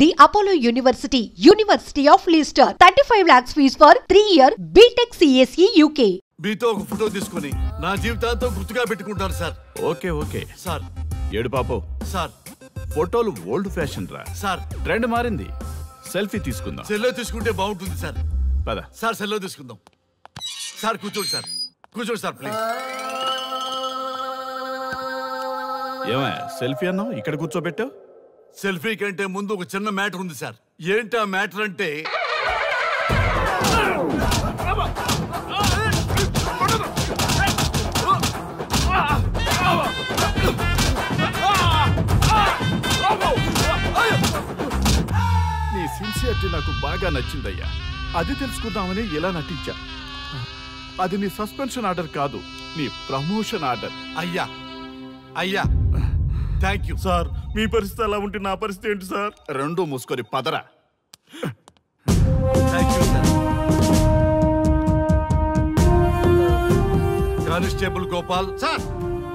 The Apollo University, University of Leicester, 35 lakhs fees for 3-year BTech CSE UK. మీతో ఒక photo తీసుకొని నా జీవితాంతం గుర్తుగా పెట్టుకుంటాను సార్. Okay okay sir. ఏడు పాపో సార్. ఫోటోలు ఓల్డ్ ఫ్యాషన్ రా సార్. ట్రెండ్ మారింది. సెల్ఫీ తీసుకుందాం. సెల్లో తీసుకుంటే బాగుంటుంది సార్. పద సార్ సెల్లో తీసుకుందాం. సార్ కూర్చోండి సార్. కూర్చోండి సార్ ప్లీజ్. ఏమయ్య సెల్ఫీ అన్నావు ఇక్కడ కూర్చోబెట్టావు? సెల్ఫీ కంటే ముందు ఒక చిన్న మ్యాటర్ ఉంది సార్. ఏంటి ఆ మ్యాటర్ అంటే నీ సిన్సియరిటీ నాకు బాగా నచ్చిందయ్యా. అది తెలుసుకుందామని ఇలా నటించా. అది నీ సస్పెన్షన్ ఆర్డర్ కాదు, నీ ప్రమోషన్ ఆర్డర్. అయ్యా అయ్యా థ్యాంక్ యూ సార్. మీ పరిస్థితి అలా ఉంటే నా పరిస్థితి ఏంటి సార్? రెండు మూసుకొని పదరా. Thank you sir. Constable Gopal sir,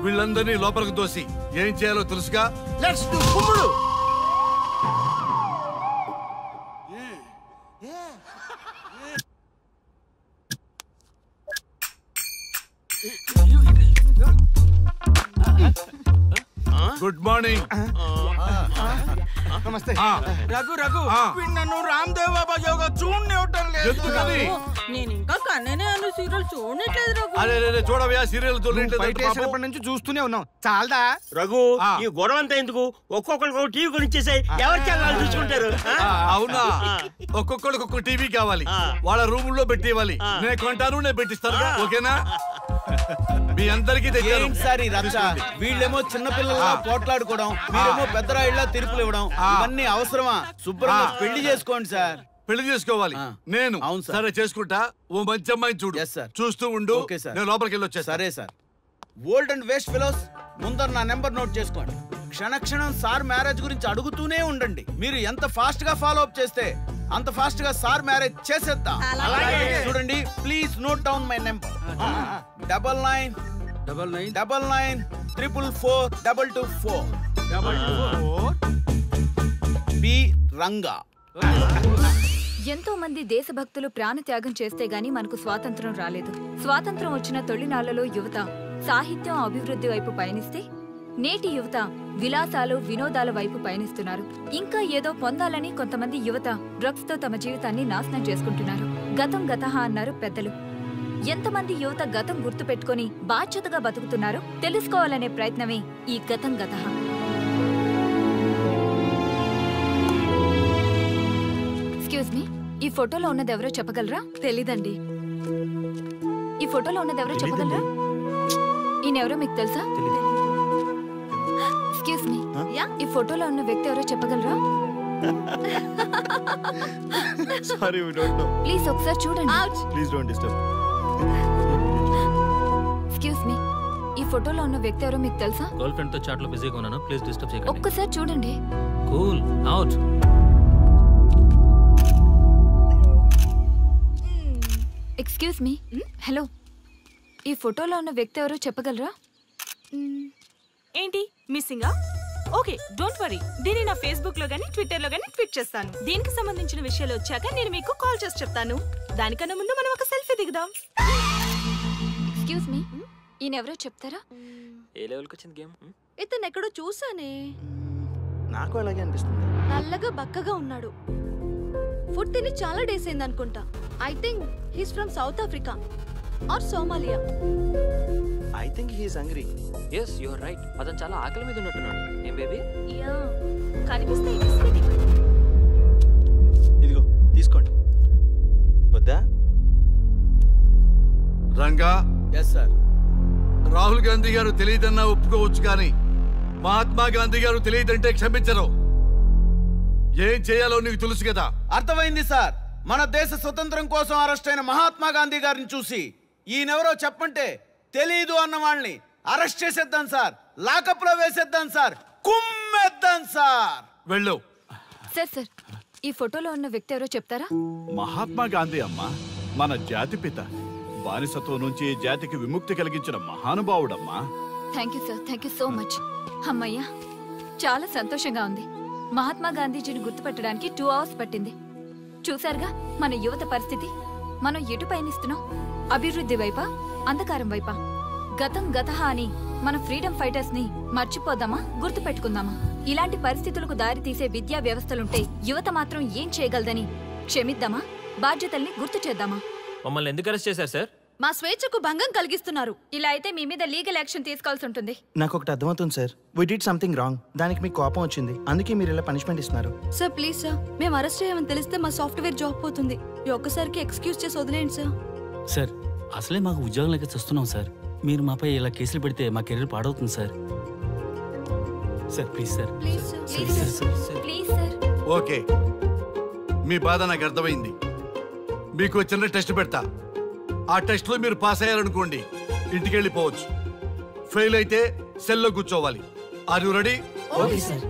వీళ్ళందరినీ లోపలికి దోసి ఏం చేయాలో తెలుసుగా. లెట్స్ డు కుమ్ముడు. Good morning. నమస్తే. రఘు నన్ను రామ్దేవ్ బాబా యోగా చూడనివ్వటం లేదు. నేను ఇంకా కన్ననే అను సీరియల్ చూడట్లేదు రఘు. అరే చూడవయ్యా సీరియల్ చూడలేకపోయినప్పటి నుంచి చూస్తూనే ఉన్నాం. చాలదా రఘు? ఈ గొడవ అంతా ఎందుకు? ఒక్కొక్కరికి టీవీ కొనిచ్చేసాయి. ఎవరి ఛానల్ చూసుకుంటారు? అవునా? ఒక్కొక్కడికి ఒక్కొక్క టీవీ కావాలి, వాళ్ళ రూమ్ లో పెట్టి ఇవ్వాలి. నేను కొంటాను, నేను పెట్టిస్తాను. ఓకేనా? మీ అందరికీ తెచ్చాను. వీళ్ళేమో చిన్నపిల్లల పోట్లాడుకోవడం, మీరేమో పెద్దరాయిళ్ళ తీర్పులు ఇవ్వడం, ఇవన్నీ అవసరమా? శుభ్రంగా పెళ్లి చేసుకోండి సార్. పెళ్లి చేసుకోవాలి నేను. సరే చేసుకుంటా. ఓ మంచి అమ్మాయిని చూడు. చూస్తూ ఉండు. నేను లోపలికి వెళ్ళి వచ్చా. సరే sir. Old and waste fellows, ముందర నా నెంబర్ నోట్ చేసుకోండి. క్షణక్షణం సార్ మ్యారేజ్ గురించి అడుగుతూనే ఉండండి. మీరు ఎంత ఫాస్ట్ గా ఫాలో అప్ చేస్తే అంత ఫాస్ట్ గా సార్ మ్యారేజ్ చేసేద్దాం. చూడండి, please note down my number. 9999442224 B Ranga. ఎంతో మంది దేశభక్తులు ప్రాణత్యాగం చేస్తే గాని మనకు స్వాతంత్రం రాలేదు. స్వాతంత్రం వచ్చిన తొలినాళ్లలో యువత సాహిత్యం అభివృద్ధి వైపు పయనిస్తే నేటి యువత విలాసాలు వినోదాల వైపు పయనిస్తున్నారు. ఇంకా ఏదో పొందాలని కొంతమంది యువత డ్రగ్స్ తో తమ జీవితాన్ని నాశనం చేసుకుంటున్నారు. గతం గతహ అన్నారు పెద్దలు. ఎంతమంది యువత గతం గుర్తు పెట్టుకుని బాధ్యతగా బతుకుతున్నారో తెలుసుకోవాలనే ప్రయత్నమే ఈ గతం గతహ. ఎక్స్క్యూజ్ మీ, ఈ ఫోటోలో ఉన్నది ఎవరో చెప్పగలరా? తెలీదండి. ఈ ఫోటోలో ఉన్నది ఎవరో చెప్పగలరా? ఈయనెవరో మీకు తెలుసా? ఎక్స్క్యూజ్ మీ, ఈ ఫోటోలో ఉన్న వ్యక్తి ఎవరో చెప్పగలరా? Sorry, we don't know. Please ఒకసారి చూడండి. Please don't disturb. Excuse me, ఈ ఫోటోలో ఉన్న వ్యక్తి ఎవరో మీకు తెలుసా? గర్ల్ ఫ్రెండ్ తో చాట్ లో బిజీగా ఉన్నాను, ప్లీజ్ డిస్టర్బ్ చేయకండి. ఒక్కసారి చూడండి. Cool out. Excuse me, hello, ఈ ఫోటోలో ఉన్న వ్యక్తి ఎవరో చెప్పగలరా? ఏంటి మిస్సింగా? Okay, don't worry. దీన్ని నా ఫేస్బుక్ లో గానీ ట్విట్టర్ లో గానీ ట్వీట్ చేస్తాను. దీనికి సంబంధించిన విషయాలు వచ్చాక నేను మీకు కాల్ చేసి చెప్తాను. దానికన్నా ముందు మనం ఒక సెల్ఫీ దిగుదాం. ఎక్స్క్యూజ్ మీ, ఈయన ఎవరో చెప్తారా? ఏ లెవెల్కి వచ్చింది గేమ్? ఇతను ఎక్కడో చూసానే. నాకు అలాగే అనిపిస్తుంది. నల్లగా బక్కగా ఉన్నాడు. ఫుడ్ తిని చాలా డేస్ అయింది అనుకుంటా. I think he's from South Africa or Somalia. I think he is hungry. yes you are right. అతను చాలా ఆకలి మీద ఉన్నట్టున్నాడు. ఏం బేబీ? యా, కనిపిస్తే బిస్కెట్ ఇవ్వండి. ఇదిగో తీసుకోండి. వద్దా? రంగా. Yes sir. రాహుల్ గాంధీ గారు తెలియదన్నా ఒప్పుకోవచ్చు, కానీ మహాత్మా గాంధీ గారు తెలియదంటే క్షమించరు. ఏం చేయాలో నీకు తెలుసు కదా. అర్థమైంది సార్. మన దేశ స్వతంత్రం కోసం అరెస్ట్ అయిన మహాత్మా గాంధీ గారిని చూసి ఈయనెవరో చెప్పంటే తెలీదు అన్న వాళ్ళని అరెస్ట్ చేసేద్దాం సార్. లాకప్ లో వేసేద్దాం సార్. కుమ్మేద్దాం సార్. వెళ్ళు. సార్, ఈ ఫోటోలో ఉన్న వ్యక్తి ఎవరో చెప్తారా? మహాత్మా గాంధీ అమ్మ, మన జాతిపిత. బానిసత్వం నుంచి జాతికి విముక్తి కలిగించిన మహానుభావుడమ్మా. Thank you sir, thank you so much. అమ్మయ్యా, చాలా సంతోషంగా ఉంది. మహాత్మా గాంధీజీని గుర్తుపెట్టడానికి 2 hours పట్టింది. చూసారుగా మన యువత పరిస్థితి. మనం ఎటు పయనిస్తున్నాం? అభివృద్ధి వైపా, అంధకారం వైపా? గతం గతహ అని మన ఫ్రీడమ్ ఫైటర్స్ ని మర్చిపోదామా, గుర్తుపెట్టుకుందామా? ఇలాంటి పరిస్థితులకు దారి తీసే విద్యా వ్యవస్థలుంటే యువత మాత్రం ఏం చేయగలదని క్షమిద్దామా, బాధ్యతల్ని గుర్తు చేద్దామా? మమ్మల్ని ఎందుకు అరెస్ట్ చేశారు సార్? మా స్వేచ్ఛకు భంగం కలిగిస్తున్నారు. ఇలా అయితే మీ మీద లీగల్ యాక్షన్ తీసుకోవాల్సి ఉంటుంది. నాకు ఒకటి అర్థమవుతుంది sir. We did something wrong. దానికి మీకు కోపం వచ్చింది, అందుకే మీరు ఇలా పనిష్మెంట్ ఇస్తున్నారు. సార్ ప్లీజ్ సార్, మేము అరెస్ట్ చేయమని తెలిస్తే మా సాఫ్ట్వేర్ జాబ్ పోతుంది. ఈ ఒక్కసారికి ఎక్స్క్యూజ్ చేసి వదిలేండి సార్. సార్ అసలే మాకు ఉద్యోగం లేక చూస్తున్నాం సార్. మీరు మాపై ఇలా కేసులు పెడితే మా కెరీర్ పాడవుతుంది sir. Sir please sir. Please sir. Okay, మీ బాధ నాకు అర్థమైంది. మీకు చిన్న టెస్ట్ పెడతా. ఆ టెస్ట్ లో మీరు పాస్ అయ్యారనుకోండి, ఇంటికి వెళ్ళిపోవచ్చు. ఫెయిల్ అయితే సెల్లో కూర్చోవాలి. Are you ready? Okay sir.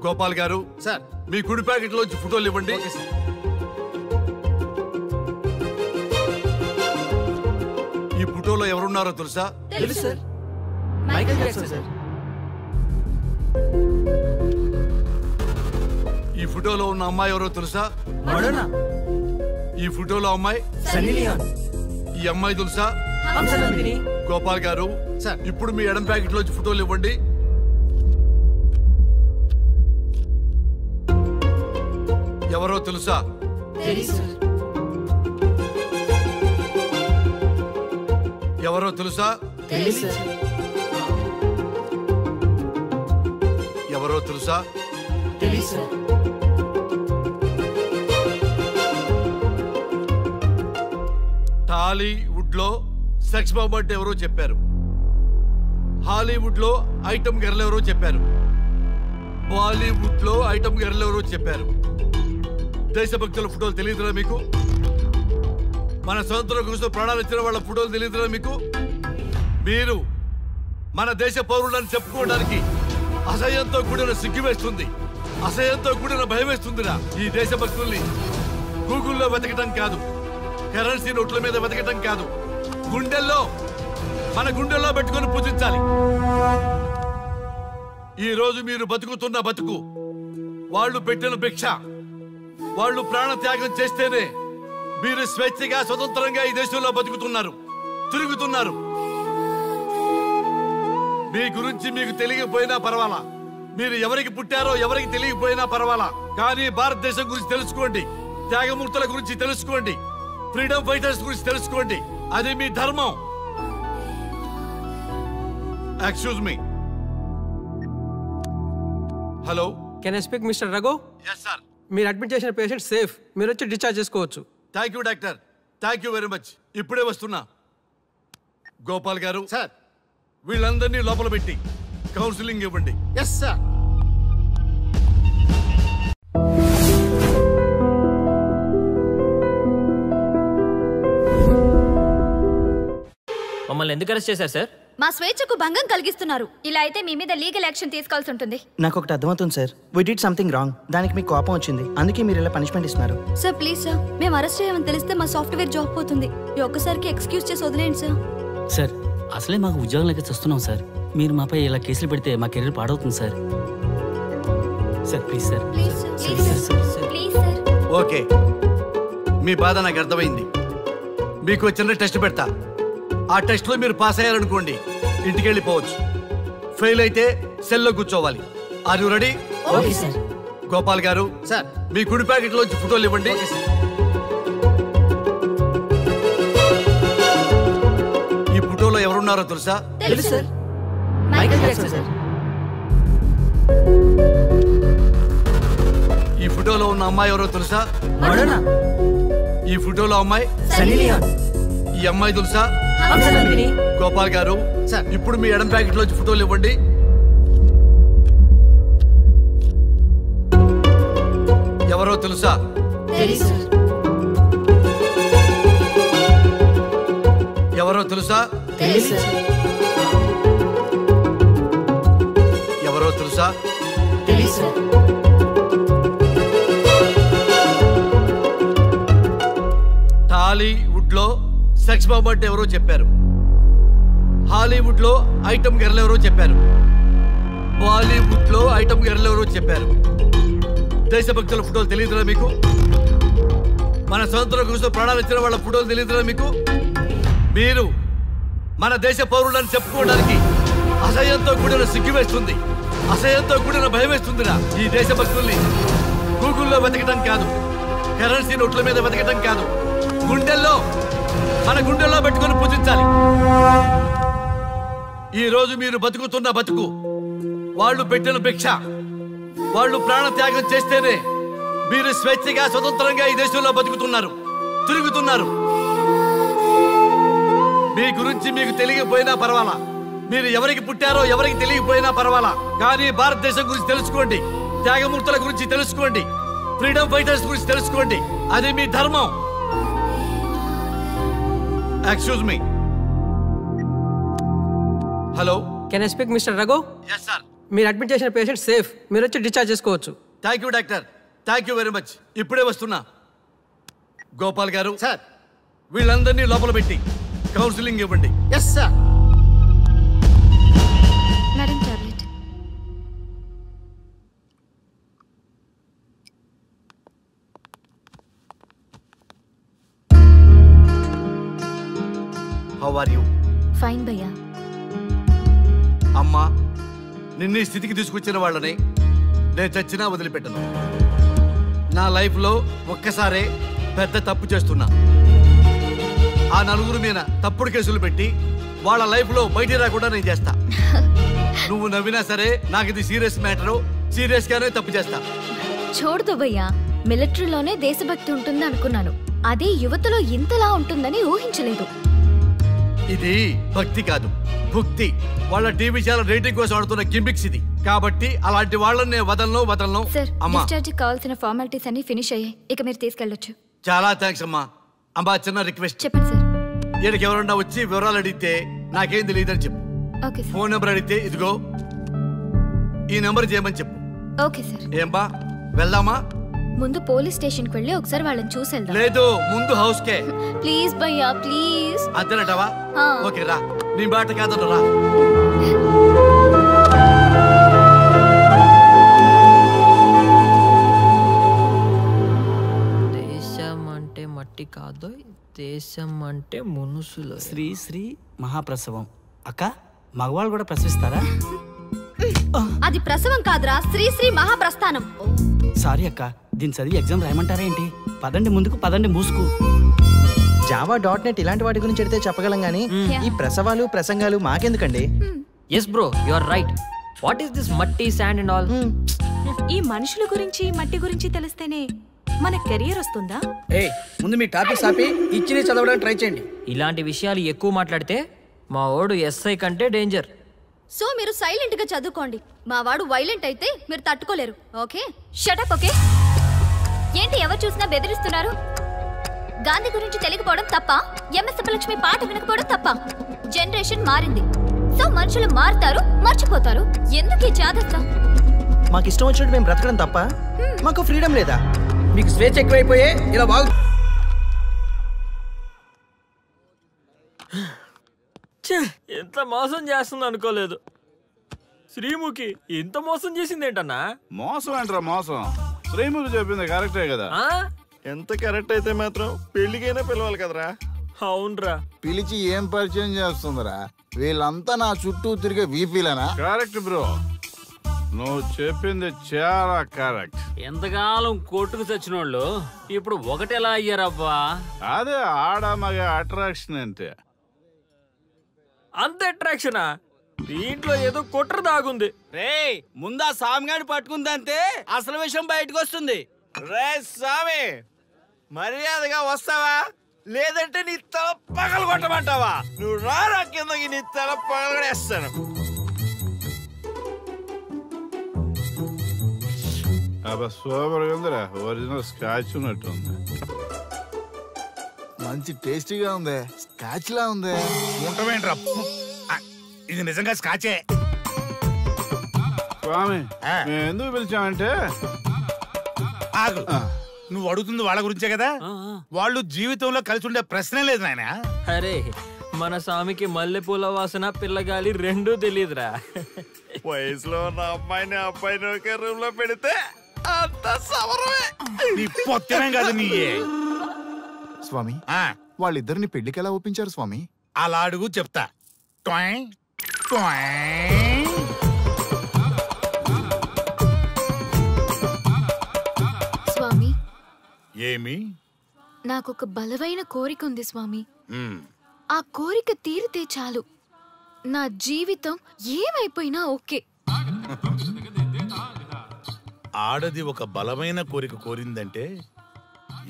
Gopal garu sir, మీ కుడి ప్యాకెట్ లోంచి ఫోటోలు ఇవ్వండి. ఈ ఫోటోలో ఎవరున్నారో తెలుసా? తెలుసు సార్. Michael Jackson sir. ఈ ఫోటోలో ఉన్న అమ్మాయి ఎవరో తెలుసా? మడోనా. ఈ ఫోటోలో అమ్మాయి సన్నీ లియోన్. ఈ అమ్మాయి తెలుసా? హంసనందిని. గోపాల్ గారు సార్, ఇప్పుడు మీ ఎడం ప్యాకెట్ లోంచి ఫోటోలు ఇవ్వండి. ఎవరో తెలుసా? ఎవరో తెలుసా? ఎవరో తెలుసా? టాలీవుడ్ లో సెక్స్ బాంబ్ అంటే ఎవరో చెప్పారు. హాలీవుడ్ లో ఐటమ్ గర్ల్ ఎవరో చెప్పారు. బాలీవుడ్ లో ఐటమ్ గర్ల్ ఎవరో చెప్పారు. దేశభక్తుల ఫోటోలు తెలియదురా మీకు? మన స్వతంత్రం కోసం ప్రాణాలు ఇచ్చిన వాళ్ళ ఫోటోలు తెలియదురా మీకు? మీరు మన దేశ పౌరులని చెప్పుకోవడానికి అసహ్యంతో కూడిన సిగ్గు వేస్తుంది, అసహ్యంతో కూడిన భయం వేస్తుందిరా. ఈ దేశభక్తుల్ని గూగుల్లో వెతకటం కాదు, కరెన్సీ నోట్ల మీద వెతకటం కాదు, గుండెల్లో మన గుండెల్లో పెట్టుకొని పూజించాలి. ఈ రోజు మీరు బతుకుతున్న బతుకు వాళ్ళు పెట్టిన భిక్ష. వాళ్ళు ప్రాణ త్యాగం చేస్తేనే మీరు స్వేచ్ఛగా స్వతంత్రంగా ఈ దేశంలో బతుకుతున్నారు, తిరుగుతున్నారు. మీ గురించి మీకు తెలియకపోయినా పర్వాలా, మీరు ఎవరికి పుట్టారో ఎవరికి తెలియకపోయినా పర్వాలా, కానీ భారతదేశం గురించి తెలుసుకోండి, త్యాగమూర్తుల గురించి తెలుసుకోండి, ఫ్రీడమ్ ఫైటర్స్ గురించి తెలుసుకోండి. అది మీ ధర్మం. Excuse me. Hello, can I speak mister Raghu? Yes sir. మీరు అడ్మిట్ చేసిన పేషెంట్ సేఫ్, మీరు వచ్చి డిశ్చార్జ్ చేసుకోవచ్చు. Thank you doctor, thank you very much. ఇప్పుడే వస్తున్నా. గోపాల్ గారు సార్, వీళ్ళందరినీ లోపల పెట్టి కౌన్సిలింగ్ ఇవ్వండి. Yes sir. మమ్మల్ని ఎందుకు అరెస్ట్ చేశారు సార్? మా స్వేచ్ఛకు భంగం కలిగిస్తున్నారు. ఇలా అయితే మీ మీద లీగల్ యాక్షన్ తీసుకోవాల్సి ఉంటుంది. నాకు ఒకటి అర్థమవుతుంది sir. We did something wrong. దానికి మీకు కోపం వచ్చింది, అందుకే మీరు ఇలా పనిష్మెంట్ ఇస్తున్నారు. సార్ ప్లీజ్ సార్, మేము అరెస్ట్ చేయమని తెలిస్తే మా సాఫ్ట్వేర్ జాబ్ పోతుంది. ఈ ఒక్కసారికి ఎక్స్క్యూజ్ చేసి వదిలేండి సార్. సార్ అసలే మాకు ఉద్యోగం లేక చూస్తున్నాం సార్. మీరు మాపై ఇలా కేసులు పెడితే మా కెరీర్ పాడవుతుంది sir. Sir please sir. Please sir. Okay, మీ బాధ నాకు అర్థమైంది. మీకు చిన్న టెస్ట్ పెడతా. ఆ టెస్ట్ లో మీరు పాస్ అయ్యారనుకోండి, ఇంటికి వెళ్ళిపోవచ్చు. ఫెయిల్ అయితే సెల్లో కూర్చోవాలి. Are you ready? Okay sir. Gopal garu sir, మీ కుడి ప్యాకెట్ లోంచి ఫోటోలు ఇవ్వండి. ఈ ఫోటోలో ఎవరున్నారో తెలుసా? తెలుసు సార్. Michael Jackson sir. ఈ ఫోటోలో ఉన్న అమ్మాయి ఎవరో తెలుసా? మడోనా. ఈ ఫోటోలో అమ్మాయి సన్నీ లియోన్. ఈ అమ్మాయి తెలుసా? హంసనందిని. గోపాల్ గారు సార్, ఇప్పుడు మీ ఎడం ప్యాకెట్ లోంచి ఫోటోలు ఇవ్వండి. ఎవరో తెలుసా? ఎవరో తెలుసా? ఎవరో తెలుసా? టాలీవుడ్ లో సెక్స్ బాంబ్ అంటే ఎవరో చెప్పారు. హాలీవుడ్ లో ఐటమ్ గర్ల్ ఎవరో చెప్పారు. బాలీవుడ్ లో ఐటమ్ గర్ల్ ఎవరో చెప్పారు. దేశభక్తుల ఫోటోలు తెలియదురా మీకు? మన స్వతంత్రం కోసం ప్రాణాలు ఇచ్చిన వాళ్ళ ఫోటోలు తెలియదురా మీకు? మీరు మన దేశ పౌరులని చెప్పుకోవడానికి అసహ్యంతో కూడిన సిగ్గు వేస్తుంది, అసహ్యంతో కూడిన భయం వేస్తుందిరా. ఈ దేశభక్తుల్ని గూగుల్లో వెతకటం కాదు, కరెన్సీ నోట్ల మీద వెతకటం కాదు, గుండెల్లో మన గుండెల్లో పెట్టుకొని పూజించాలి. ఈ రోజు మీరు బతుకుతున్న బతుకు వాళ్ళు పెట్టిన భిక్ష. వాళ్ళు ప్రాణ త్యాగం చేస్తేనే మీరు స్వేచ్ఛగా స్వతంత్రంగా ఈ దేశంలో బతుకుతున్నారు, తిరుగుతున్నారు. మీ గురించి మీకు తెలియకపోయినా పర్వాలా, మీరు ఎవరికి పుట్టారో ఎవరికి తెలియకపోయినా పర్వాలా, కానీ భారతదేశం గురించి తెలుసుకోండి, త్యాగమూర్తుల గురించి తెలుసుకోండి, ఫ్రీడమ్ ఫైటర్స్ గురించి తెలుసుకోండి. అది మీ ధర్మం. Excuse me. Hello, can I speak mister Raghu? yes sir. మీరు అడ్మిట్ చేసిన పేషెంట్ సేఫ్, మీరు వచ్చి డిశ్చార్జ్ చేసుకోవచ్చు. Thank you doctor, thank you very much. ఇప్పుడే వస్తున్నా. గోపాల్ గారు సార్, వీళ్ళందరినీ లోపల పెట్టి కౌన్సిలింగ్ ఇవ్వండి. Yes sir. Madam tablet. How are you? Fine భయ్యా. అమ్మా, నిన్న ఈ స్థితికి తీసుకొచ్చిన వాళ్ళని నేను చచ్చినా వదిలిపెట్టను. నా లైఫ్లో ఒక్కసారే పెద్ద తప్పు చేస్తున్నా. ఆ నలుగురు మీద తప్పుడు కేసులు పెట్టి వాళ్ళ లైఫ్లో బయట రాకుండా నేను చేస్తా. నువ్వు నవ్వినా సరే నాకు ఇది సీరియస్ మ్యాటరు, సీరియస్ గానే తప్పు చేస్తా. చూడదు భయ్యా, మిలిటరీలోనే దేశభక్తి ఉంటుంది అనుకున్నాను, అదే యువతలో ఇంతలా ఉంటుందని ఊహించలేదు. ఇది భక్తి కాదు, భుక్తి. వాళ్ళ టీవీ ఛానల్ రేటింగ్ కోసం ఆడుతున్న గిమిక్స్ ఇది. కాబట్టి అలాంటి వాళ్ళని నేను వదలను. సార్, అమ్మా, డిశ్చార్జ్ కావాల్సిన ఫార్మాలిటీస్ అన్ని ఫినిష్ అయ్యాయి, ఇక మీరు తీసుకెళ్ళొచ్చు. చాలా థ్యాంక్స్ అమ్మా. అమ్మా, చిన్న రిక్వెస్ట్. చెప్పండి సార్. ఈయనకి ఎవరన్నా వచ్చి వివరాలు అడిగితే నాకేం తెలియదని చెప్పు. Okay sir. ఫోన్ నెంబర్ అడిగితే ఇదిగో ఈ నెంబర్ చేయమని చెప్పు. Okay sir. ఏం బా, వెళ్దామా? ముందు పోలీస్ స్టేషన్ కి వెళ్ళి ఒకసారి వాళ్ళని చూసి వెళ్దాం. లేదు, ముందు హౌస్ కే. ప్లీజ్ భయ్యా, ప్లీజ్. అంతేనటవా? ఓకే రా, నీ బాట కాదను రా. దేశం అంటే మట్టి కాదు, దేశం అంటే మనుషులు. శ్రీ శ్రీ మహాప్రసవం. అక్క, మగవాళ్ళు కూడా ప్రసవిస్తారా? అది ప్రసవం కాదురా, శ్రీ శ్రీ మహాప్రస్థానం. సారీ అక్క, దీన్ని చదివి ఎగ్జామ్ రాయమంటారా ఏంటి? పదండి ముందుకు, పదండి మూసుకు. java.net ఇలాంటి వాటి గురించి అడిగితే చెప్పగలం గానీ ఈ ప్రసవాలు ప్రసంగాలు మాకెందుకండి? Yes bro, you are right. What is this మట్టి, శాండ్ అండ్ ఆల్? ఈ మనుషుల గురించి మట్టి గురించి తెలిస్తేనే మన కెరియర్ వస్తుందా? ముందు మీ టాపిక్స్ ఆపి ఇచ్చి చదవడానికి ట్రై చేయండి. ఇలాంటి విషయాలు ఎక్కువ మాట్లాడితే మా వాడు ఎస్ఐ కంటే డేంజర్. సో మీరు సైలెంట్ గా చదువుకోండి. మా వాడు వైలెంట్ అయితే మీరు తట్టుకోలేరు. Okay, shut up. ఓకే, ఏంటి ఎవరు చూసినా బెదిరిస్తున్నారు? గాంధీ గురించి తెలియకపోవడం తప్ప, ఎంఎస్ సుబ్బలక్ష్మి పాట వినకపోవడం తప్ప? జనరేషన్ మారింది, సో మనుషులు మారుతారు, మర్చిపోతారు. ఎందుకు ఈ చాదస్తం? మాకు ఇష్టం వచ్చినట్టు మేము బ్రతకడం తప్ప మాకు ఫ్రీడమ్ లేదా? మీకు స్వేచ్ఛ ఎక్కువైపోయే ఇలా బాగు. ఎంత మోసం చేస్తుంది అనుకోలేదు. శ్రీముఖి ఇంత మోసం చేసింది ఏంటన్నా? మోసం ఏంట్రా మోసం? శ్రీముఖి చెప్పింది కరెక్టే కదా. ఎంత కరెక్ట్ అయితే మాత్రం పెళ్లికైనా పిలవాలి కదరా. అవునరా, పిలిచి ఏం పరిచయం చేస్తుందిరా? వీళ్ళంతా నా చుట్టూ తిరిగే వీపీలనా? కరెక్ట్ బ్రో, నువ్వు చెప్పింది చాలా కరెక్ట్. ఎంతకాలం కోర్టుకు చచ్చిన వాళ్ళు ఇప్పుడు ఒకటెలా అయ్యారబ్బా? అదే ఆడ మగ అట్రాక్షన్ అంటే. అంత అట్రాక్షనా? దీంట్లో ఏదో కుట్ర దాగుంది. రే, ముందా సామిగాడి పట్టుకుందంటే అసలు విషయం బయటకు వస్తుంది. రే స్వామి, మర్యాదగా వస్తావా లేదంటే నీ తల పగలు కొట్టమంటావా? నువ్వు రారా కిందకి, నీ తల పగలగడేస్తాను. అబ్బా సూపర్ గా ఉందిరా, ఒరిజినల్ స్కాచ్ ఉన్నట్టు ఉంది. మంచి టేస్టీగా ఉంది, స్కాచ్ లా ఉంది. ఉంటామేంట్రా, ఇది నిజంగా స్కాచే. స్వామి, మేము ఎందుకు పిలిచామంటే ఆగు, నువ్వు అడుగుతుంది వాళ్ళ గురించే కదా. వాళ్ళు జీవితంలో కలిసి ఉండే ప్రశ్నే లేదు నాయన. అరే, మన స్వామికి మల్లెపూల వాసన పిల్లగాలి రెండూ తెలియదురా. వయసులో ఉన్న అమ్మాయిని అబ్బాయిని ఒకే రూమ్ లో పెడితే అంత సమరమే. నీ పొత్తమే కాదు నీయే. స్వామి వాళ్ళిద్దరిని పెళ్లికి ఎలా ఒప్పించారు స్వామి? అలా అడుగు చెప్తా. స్వామి ఏమి? నాకొక బలమైన కోరిక ఉంది స్వామి. ఆ కోరిక తీరితే చాలు, నా జీవితం ఏమైపోయినా ఓకే. ఆడది ఒక బలమైన కోరిక కోరిందంటే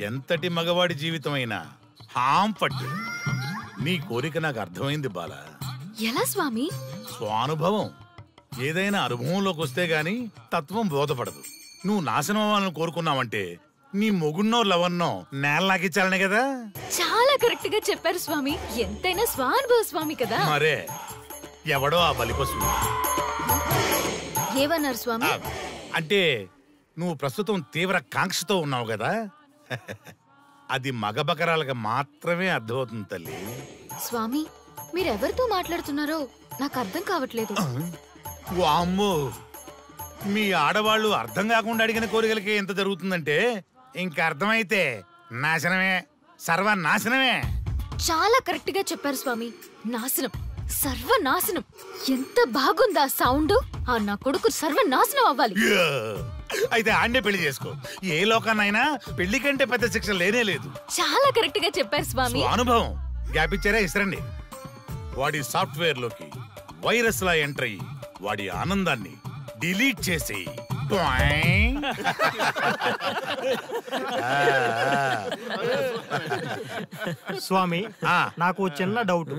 ఎంతటి మగవాడి జీవితమైనా హాం పట్టు. నీ కోరిక నాకు అర్థమైంది బాల. ఎలా స్వామి? స్వానుభవం. ఏదైనా అనుభవంలోకి వస్తే గాని తత్వం బోధపడదు. నువ్వు నాశనం అవ్వాలని కోరుకున్నావంటే నీ మొగున్నో లవన్నో నేల నాకిచ్చాలనే కదా. చాలా కరెక్ట్ గా చెప్పారు స్వామి. ఎంతైనా స్వానుభవ స్వామి కదా. మరే ఎవడో ఆ బలిపశు. ఏమన్నారు స్వామి? అంటే నువ్వు ప్రస్తుతం తీవ్ర కాంక్షతో ఉన్నావు కదా. అది మగ బకరాలకు మాత్రమే అర్థమవుతుంది తల్లి. స్వామి మీరెవరితో మాట్లాడుతున్నారో నాకు అర్థం కావట్లేదు. వామ్మో, మీ ఆడవాళ్ళు అర్థం కాకుండా అడిగిన కోరికలకి ఎంత జరుగుతుందంటే ఇంకా అర్థమైతే నాశనమే, సర్వనాశనమే. చాలా కరెక్ట్ గా చెప్పారు స్వామి. నాశనం, సర్వనాశనం. ఎంత బాగుందా సౌండ్. ఆ నా కొడుకు సర్వనాశనం అవ్వాలి. అయితే ఆండే పెళ్లి చేసుకో. ఏ లోకాన్నైనా పెళ్లి కంటే పెద్ద శిక్ష లేనే లేదు. చాలా కరెక్ట్ గా చెప్పారు స్వామి. అనుభవం. గ్యాప్ ఇచ్చారా? ఇసరండి. వాడి సాఫ్ట్వేర్ లోకి వైరస్ లా ఎంటర్ అయ్యి వాడి ఆనందాన్ని డిలీట్ చేసి స్వామి నాకు చిన్న డౌట్.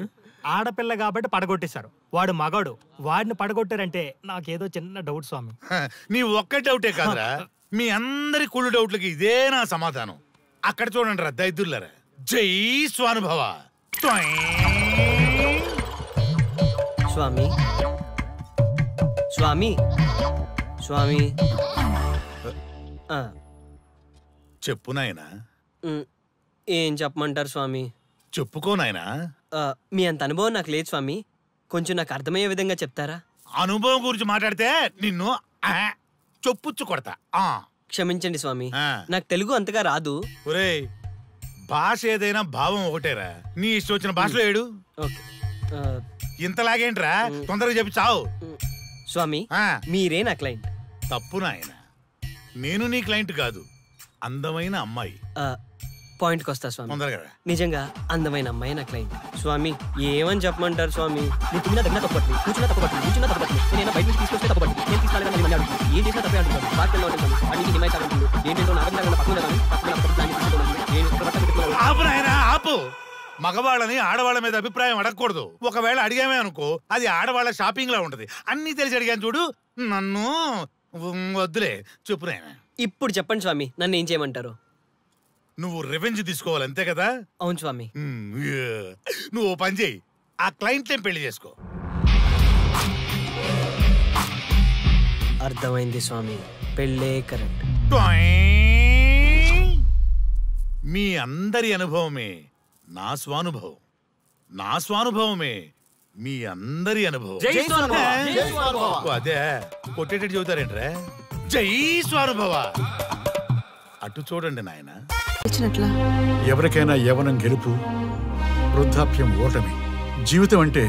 ఆడపిల్ల కాబట్టి పడగొట్టేశారు, వాడు మగాడు, వాడిని పడగొట్టారంటే నాకేదో చిన్న డౌట్ స్వామి. నీ ఒక్క డౌటే కాదురా, మీ అందరి కుళ్ళు డౌట్లకి ఇదే నా సమాధానం. అక్కడ చూడండి రా దైదుర్లరా. జై స్వానుభవ. స్వామి స్వామి స్వామి చెప్పు నాయనా. ఏం చెప్పమంటారు స్వామి? చెప్పుకో నాయనా. మీ అంత అనుభవం నాకు లేదు స్వామి, కొంచెం నాకు అర్థమయ్యే విధంగా చెప్తారా? అనుభవం గురించి మాట్లాడితే నిన్ను చొప్పుచ్చు కొడతా. క్షమించండి స్వామి, నాకు తెలుగు అంతగా రాదు. ఒరేయ్, భాష ఏదైనా భావం ఒకటేరా. నీ ఇష్టం వచ్చిన భాషలో ఏడు. ఇంతలాగేంట్రా, తొందరగా చెప్పి చావు. స్వామి మీరే నా క్లయింట్. తప్పు నాయన, నేను నీ క్లయింట్ కాదు, అందమైన అమ్మాయి. పాయింట్కి వస్తా స్వామి. తొందరగా. నిజంగా అందమైన అమ్మాయి నా క్లయింట్. స్వామి ఏమని చెప్పమంటారు స్వామి? నేను తిన్నా దగ్గర తప్పట్లేదు, కూర్చున్నా తప్పట్లేదు, కూర్చున్నా తప్పట్లేదు, నేను బయట నుంచి తీసుకొస్తే తప్పట్లేదు, నేను తీసుకురాలేదని మళ్ళీ అడుగుతాను. ఏం చేసినా తప్పే అంటున్నాను. బాగా ఉంటుంది అన్నింటి హిమాయత్ అంటుంది. ఏంటంటే ఆపు నాయన ఆపు. మగవాళ్ళని ఆడవాళ్ళ మీద అభిప్రాయం అడగకూడదు. ఒకవేళ అడిగామే అనుకో, అది ఆడవాళ్ళ షాపింగ్ లా ఉంటది. అన్ని తెలిసి అడిగాను చూడు, నన్ను వద్దులే. చెప్పు నాయన. ఇప్పుడు చెప్పండి స్వామి, నన్ను ఏం చేయమంటారు? నువ్వు రివెంజ్ తీసుకోవాలి అంతే కదా? అవును స్వామి. నువ్వు పని చేయి, ఆ క్లయింట్లే పెళ్లి చేసుకో. అర్థమైంది స్వామి, పెళ్ళే కరెక్ట్. మీ అందరి అనుభవమే నా స్వానుభవం, నా స్వానుభవమే మీ అందరి అనుభవం. అదే కొట్టేటట్టు చెబుతారేంట్రా? జై స్వానుభవ. అటు చూడండి నాయన. ఎవరికైనా యవ్వనం గెలుపు, వృద్ధాప్యం ఓటమి. జీవితం అంటే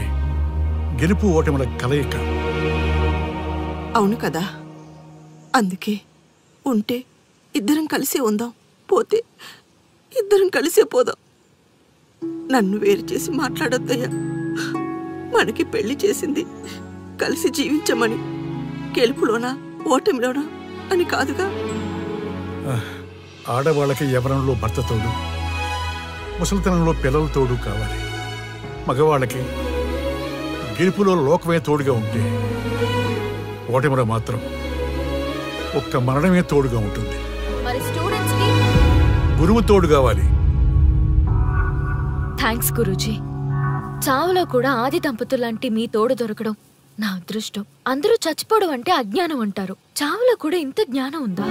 గెలుపు ఓటముల కలయిక. అవును కదా, అందుకే ఉంటే ఇద్దరం కలిసే ఉందాం, పోతే ఇద్దరం కలిసే పోదాం. నన్ను వేరు చేసి మాట్లాడొద్దయ్యా. మనకి పెళ్లి చేసింది కలిసి జీవించమని, గెలుపులోనా ఓటమిలోనా అని కాదుగా. ఆడవాళ్ళకి యవ్వనంలో భర్త తోడు, ముసలితనంలో పిల్లల తోడు కావాలి. మగవాళ్ళకి గెలుపులో లోకమే తోడుగా ఉంటే, ఓటమిలో మాత్రం ఒక్క మరణమే తోడుగా ఉంటుంది. మరి స్టూడెంట్స్ కి గురువు తోడు కావాలి. థ్యాంక్స్ గురూజీ. చావులో కూడా ఆది దంపతులాంటి మీ తోడు దొరకడం నా అదృష్టం. అందరూ చచ్చిపోవడం అంటే అజ్ఞానం అంటారు, చావులో కూడా ఇంత జ్ఞానం ఉందా?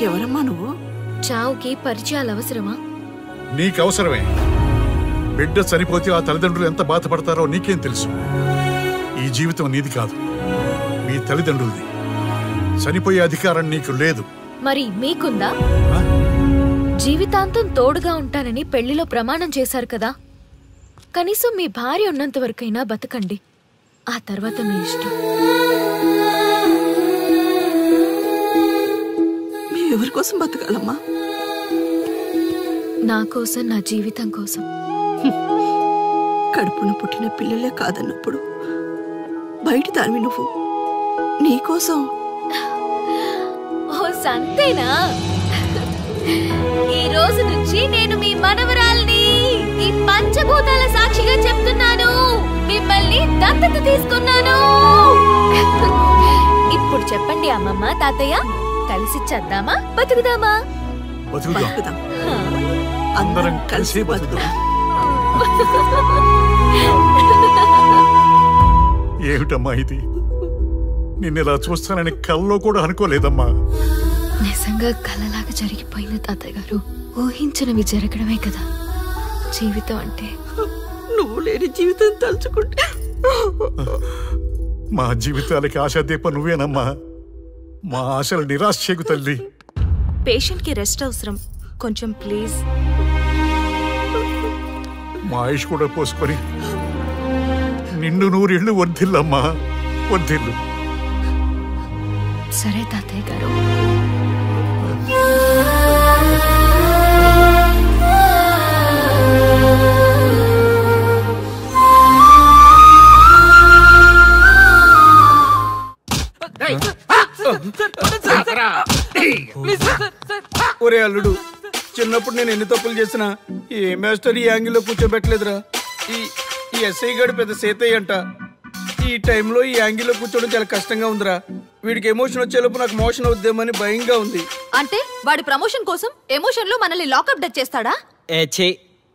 ఎవరమ్మా నువ్వు? చావుకి పరిచయాలు అవసరమా? నీకవసరమే. బిడ్డ చనిపోతే ఆ తల్లిదండ్రులు ఎంత బాధపడతారో నీకేం తెలుసు? ఈ జీవితం నీది కాదు, మీ తల్లిదండ్రులది. చనిపోయే అధికారం నీకు లేదు. మరి మీకుందా? జీవితాంతం తోడుగా ఉంటానని పెళ్లిలో ప్రమాణం చేశారు కదా, కనీసం మీ భార్య ఉన్నంత వరకైనా బతకండి. ఆ తర్వాత మీ ఇష్టం. ఎవరి కోసం బతకాలమ్మా? నా కోసం, నా జీవితం కోసం. కడుపున పుట్టిన పిల్లలే కాదన్నప్పుడు బయటి దానివి నువ్వు నీకోసం. ఓ సంతేనా? ఈ రోజు నుంచి నేను మీ మనవరాల్ని. ఈ పంచభూతాల సాక్షిగా చెప్తున్నాను, మిమ్మల్ని దత్తత తీసుకున్నాను. ఇప్పుడు చెప్పండి అమ్మమ్మ, తాతయ్య, కలిసి చద్దామా, బతుకుదామా? బతుకుదాం. అందరం కలిసి బతుకుదాం. ఏమిటమ్మా ఇది? నిన్నెలా చూస్తానని కల్లో కూడా అనుకోలేదమ్మా. నిజంగా కలలాగా జరిగిపోయింది తాతయ్య గారు. ఊహించినవి జరగడమే కదా జీవితం అంటే. నువ్వు లేని జీవితం తలుచుకుంటే మా జీవితాలకి ఆశాదీప నువ్వేనమ్మా. మా ఆశలు నిరాశ చేయకు తల్లి. పేషెంట్ కి రెస్ట్ అవసరం, కొంచెం ప్లీజ్. మా ఆయుష్ కూడా పోసుకొని నిండు నూరేళ్లు వర్ధిల్లమ్మా, వర్ధిల్లు. సరే తాతయ్య గారు. ఒరే అల్లుడు, చిన్నప్పుడు నేను ఎన్ని తప్పులు చేసినా ఏ మాస్టర్ ఈ యాంగిల్లో కూర్చోబెట్టలేదురా. ఈ ఎస్ఐ గడు పెద్ద సేతయ్య అంట. ఈ టైంలో ఈ యాంగిల్లో కూర్చోవడం చాలా కష్టంగా ఉందిరా. వీడికి ఎమోషన్ వచ్చేలోపు నాకు మోషన్ అవుద్దేమని భయంగా ఉంది. అంటే వాడి ప్రమోషన్ కోసం ఎమోషన్ లో మనల్ని లాకప్ డచ్ చేస్తాడా?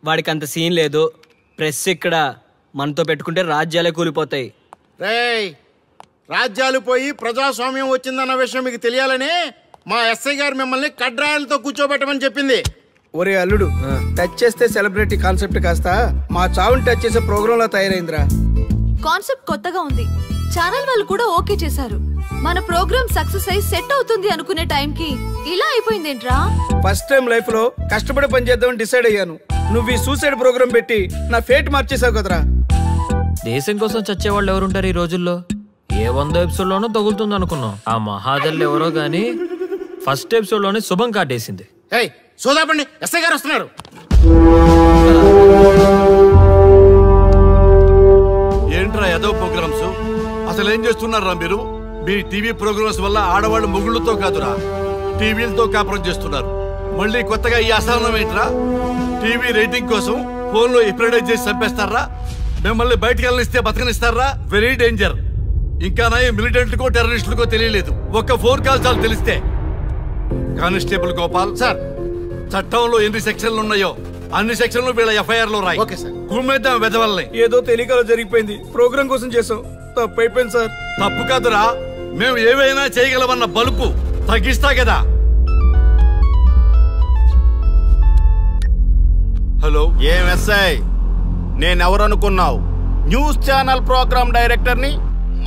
వాడికి అంత సీన్ లేదు. ప్రెస్ ఇక్కడ మనతో పెట్టుకుంటే రాజ్యాలే కూలిపోతాయి. రేయ్, రాజ్యాలు పోయి ప్రజాస్వామ్యం వచ్చిందన్న విషయం మీకు తెలియాలని మా ఎస్ఐ గారు మిమ్మల్ని కడ్రాయలతో కూర్చోబెట్టమని చెప్పింది. ఒరే అల్లుడు, టచ్ చేస్తే సెలబ్రిటీ కాన్సెప్ట్ కాస్త మా చావుని టచ్ చేసే ప్రోగ్రామ్ లా తయారైందిరా. కాన్సెప్ట్ కొత్తగా ఉంది, ఛానల్ వాళ్ళు కూడా ఓకే చేశారు. మన ప్రోగ్రామ్ సక్సెస్ అయి సెట్ అవుతుంది అనుకునే టైంకి ఇలా అయిపోయిందేంట్రా? ఫస్ట్ టైం లైఫ్ లో కష్టపడి పని చేద్దామని డిసైడ్ అయ్యాను. నువ్వు ఈ సూసైడ్ ప్రోగ్రామ్ పెట్టి నా ఫేట్ మార్చేసావు కదరా. దేశం కోసం చచ్చేవాళ్ళు ఎవరుంటారు ఈ రోజుల్లో? ఏ 100 ఎపిసోడ్ లోనో తగులుతుంది అనుకున్నాం. ఆ మహాదల్ ఎవరో గానీ ఫస్ట్ ఎపిసోడ్ లోనే శుభం కాటేసింది. సోదాపండి, ఎస్ఐ గారు వస్తున్నారు. ఏంట్రా ఏదో ప్రోగ్రామ్స్? అసలు ఏం చేస్తున్నారా మీరు? మీ టీవీ ప్రోగ్రామ్స్ వల్ల ఆడవాళ్ళు మొగుళ్ళతో కాదురా, టీవీలతో కాపురం చేస్తున్నారు. మళ్ళీ కొత్తగా ఈ అసహనం ఏంట్రా? టీవీ రేటింగ్ కోసం ఫోన్లో ఎప్రిడైజ్ చేసి చంపేస్తారా? మిమ్మల్ని బయటకు వెళ్ళనిస్తే బతకనిస్తారా? Very danger. ఇంకా నా మిలిటెంట్లకో టెర్రరిస్టులకో తెలియలేదు, ఒక్క ఫోన్ కాల్ చాలు తెలిస్తే. కానిస్టేబుల్ గోపాల్ సార్, చట్టంలో ఎన్ని సెక్షన్లు ఉన్నాయో అన్ని సెక్షన్లు వీళ్ళ ఎఫ్ఐఆర్ లో రాయి. కుమ్మేద్దాం వెదవల్ని. ఏదో తెలియకలో జరిగిపోయింది, ప్రోగ్రామ్ కోసం చేసాం, తప్పు అయిపోయింది సార్. తప్పు కాదురా, మేము ఏవైనా చేయగలమన్న బలుపు తగ్గిస్తా కదా. హలో, ఏం ఎస్ఐ, నేనెవరనుకున్నావు? న్యూస్ ఛానల్ ప్రోగ్రామ్ డైరెక్టర్ ని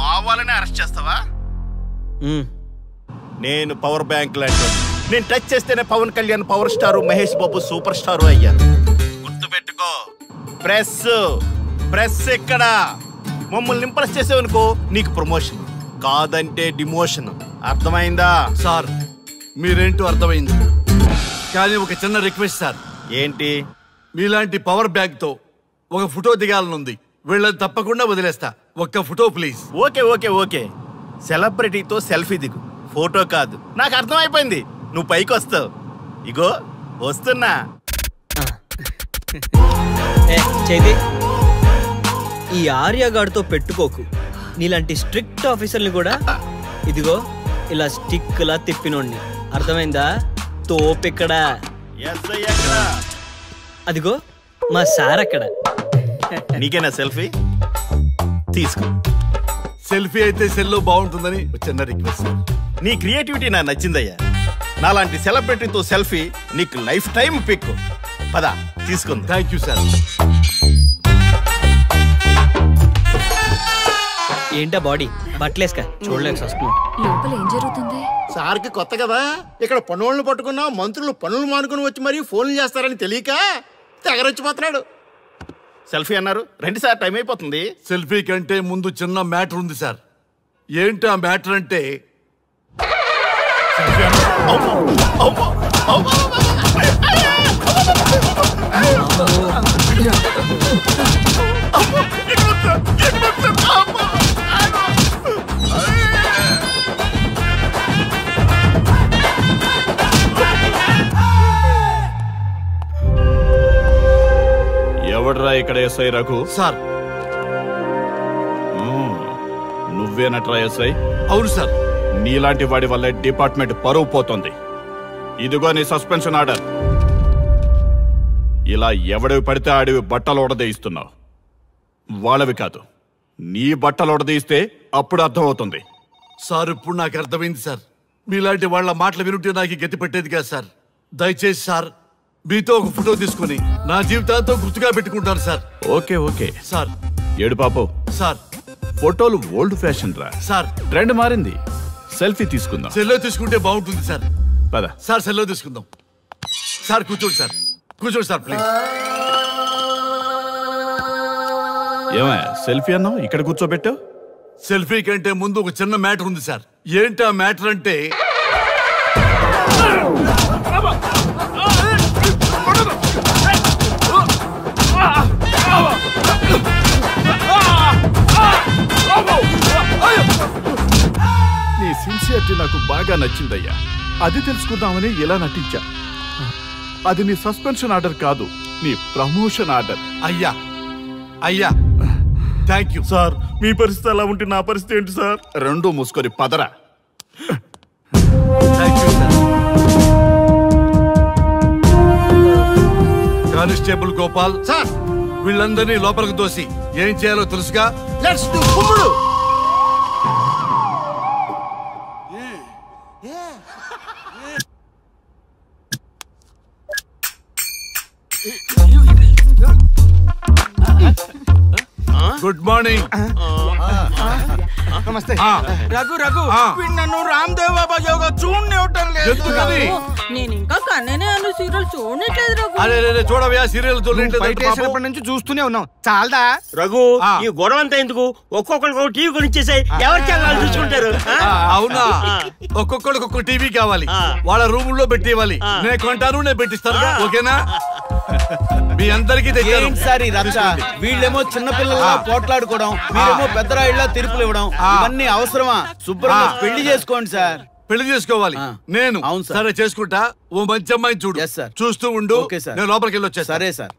మా వాళ్ళని అరెస్ట్ చేస్తావా? నేను పవర్ బ్యాంక్ లాంటి, నేను టచ్ చేస్తేనే Pawan Kalyan power star, Mahesh Babu super star అయ్యాను. గుర్తుపెట్టుకో, ప్రెస్ ఇక్కడ మమ్మల్ని ఇంప్రెస్ చేసేవనుకో నీకు ప్రమోషన్, కాదంటే డిమోషన్. అర్థమైందా? సార్ మీరేంటో అర్థమైంది, కానీ ఒక చిన్న రిక్వెస్ట్ సార్. ఏంటి? మీలాంటి పవర్ బ్యాంక్ తో ఒక ఫోటో దిగాలనుంది, వీళ్ళని తప్పకుండా వదిలేస్తా. ఒక్క photo please. Okay okay okay, సెలబ్రిటీతో సెల్ఫీ దిగు, ఫోటో కాదు. నాకు అర్థమైపోయింది, నువ్వు పైకి వస్తావు. ఇగో వస్తున్నా. చైతి, ఈ ఆర్యగాడితో పెట్టుకోకు. నీలాంటి స్ట్రిక్ట్ ఆఫీసర్ని కూడా ఇదిగో ఇలా స్టిక్ లా తిప్పినోడిని. అర్థమైందా? తోపిక్కడ. అదిగో మా సార్ అక్కడ. నీకేనా సెల్ఫీ? తీసుకో. సెల్ఫీ అయితే సెల్లో బాగుంటుందని చిన్న రిక్వెస్ట్. నీ క్రియేటివిటీ నాకు నచ్చిందయ్యా. నాలాంటి సెలబ్రిటీతో సెల్ఫీ నీకు లైఫ్ టైం పిక్. పద తీసుకుంది. Thank you sir. ఏంటా బాడీ? బట్టలేసుక చూడలేక వస్తున్నాం. లోపల ఏం జరుగుతుంది? సార్కి కొత్త కదా, ఇక్కడ పనులను పట్టుకున్నా మంత్రులు పనులు మానుకుని వచ్చి మరీ ఫోన్లు చేస్తారని తెలియక తెగరొచ్చిపోతున్నాడు. సెల్ఫీ అన్నారు, రండి సార్, టైం అయిపోతుంది. సెల్ఫీ కంటే ముందు చిన్న మ్యాటర్ ఉంది సార్. ఏంటి ఆ మ్యాటర్ అంటే ఎవడ్రా ఇక్కడ ఎస్ఐ రఘు? సార్. నువ్వేనట్రా ఎస్ఐ? అవును సార్. నీలాంటి వాడి వల్ల డిపార్ట్మెంట్ పరువు పోతుంది. ఇదిగో నీ సస్పెన్షన్ ఆర్డర్. ఇలా ఎవడివి పడితే ఆడివి బట్టలు ఉడదీయిస్తున్నావు. వాళ్ళవి కాదు, నీ బట్టలు ఉడదీయిస్తే అప్పుడు అర్థమవుతుంది. సార్ ఇప్పుడు నాకు అర్థమైంది సార్. మీలాంటి వాళ్ళ మాటలు వినుంటే నాకు గతి పెట్టేది కాదు సార్. దయచేసి సార్ మీతో ఒక ఫోటో తీసుకుని నా జీవితాంతో గుర్తుగా పెట్టుకుంటాను సార్. Okay okay sir. ఏడు పాపం సార్. ఫోటోలు ఓల్డ్ ఫ్యాషన్ రా సార్. ట్రెండ్ మారింది. సెల్ఫీ తీసుకుందాం. సెల్లో తీసుకుంటే బాగుంటుంది సార్. పద సార్, సెల్లో తీసుకుందాం. సార్ కూర్చోండి సార్, కూర్చోండి సార్ ప్లీజ్. ఏమయ్య సెల్ఫీ అన్నావు, ఇక్కడ కూర్చోబెట్టావు? సెల్ఫీ కంటే ముందు ఒక చిన్న మ్యాటర్ ఉంది సార్. ఏంటి ఆ మ్యాటర్ అంటే నీ సిన్సియారిటీ నాకు బాగా నచ్చిందయ్యా. అది తెలుసుకుందామని ఇలా నటించా. అది నీ సస్పెన్షన్ ఆర్డర్ కాదు, నీ ప్రమోషన్ ఆర్డర్. అయ్యా అయ్యా థ్యాంక్ యూ సార్. మీ పరిస్థితి అలా ఉంటే నా పరిస్థితి ఏంటి సార్? రెండు మూసుకొని పదరా. కానిస్టేబుల్ గోపాల్ సార్, వీళ్ళందరినీ లోపలికి దోసి ఏం చేయాలో తెలుసుగా. లెట్స్ డు కుమ్ముడు. Good morning. నమస్తే. రఘు రఘు వీడు నన్ను రామ్దేవ్ బాబా యోగా చూడనివ్వటం లేదు. నేను ఇంకా కన్ననే అను సీరియల్ చూడట్లేదు రఘు. అరే చూడవయ్యా, సీరియల్ చూడలేదు నుంచి చూస్తూనే ఉన్నాం. చాలదా రఘు? ఈ గొడవ అంతా ఎందుకు? ఒక్కొక్కరికి ఒక టీవీ కొనిచ్చేసాయి, ఎవరి ఛానల్ చూసుకుంటారు. అవునా? ఒక్కొక్కడికి ఒక్కొక్క టీవీ కావాలి, వాళ్ళ రూముల్లో పెట్టి ఇవ్వాలి. నేను కొంటాను, నేను పెట్టిస్తాను. ఓకేనా? మీ అందరికీ సార్ ఈ రచ్చ. వీళ్ళేమో చిన్న పిల్లల్లా పోట్లాడుకోవడం, మీరేమో పెద్దరాయిళ్ళ తీర్పులు ఇవ్వడం, ఇవన్నీ అవసరమా? శుభ్రంగా పెళ్లి చేసుకోండి సార్. పెళ్లి చేసుకోవాలి నేను. సరే చేసుకుంటా. ఓ మంచి అమ్మాయిని చూడు. చూస్తూ ఉండు. నేను లోపలికి వెళ్ళి వచ్చా. సరే sir.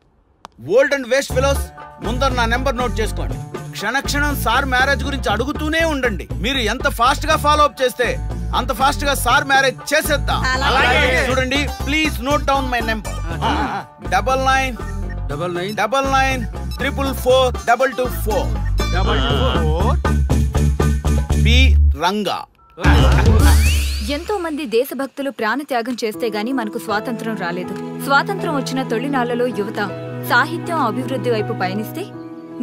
Old and waste fellows, ముందర నా నెంబర్ నోట్ చేసుకోండి. క్షణక్షణం సార్ మ్యారేజ్ గురించి అడుగుతూనే ఉండండి. మీరు ఎంత ఫాస్ట్ గా ఫాలో అప్ చేస్తే అంత ఫాస్ట్ గా సార్ మ్యారేజ్ చేసేద్దాం. చూడండి, please note down my number. 9999442224. P Ranga. ఎంతో మంది దేశభక్తులు ప్రాణత్యాగం చేస్తే గాని మనకు స్వాతంత్రం రాలేదు. స్వాతంత్రం వచ్చిన తొలినాళ్లలో యువత సాహిత్యం అభివృద్ధి వైపు పయనిస్తే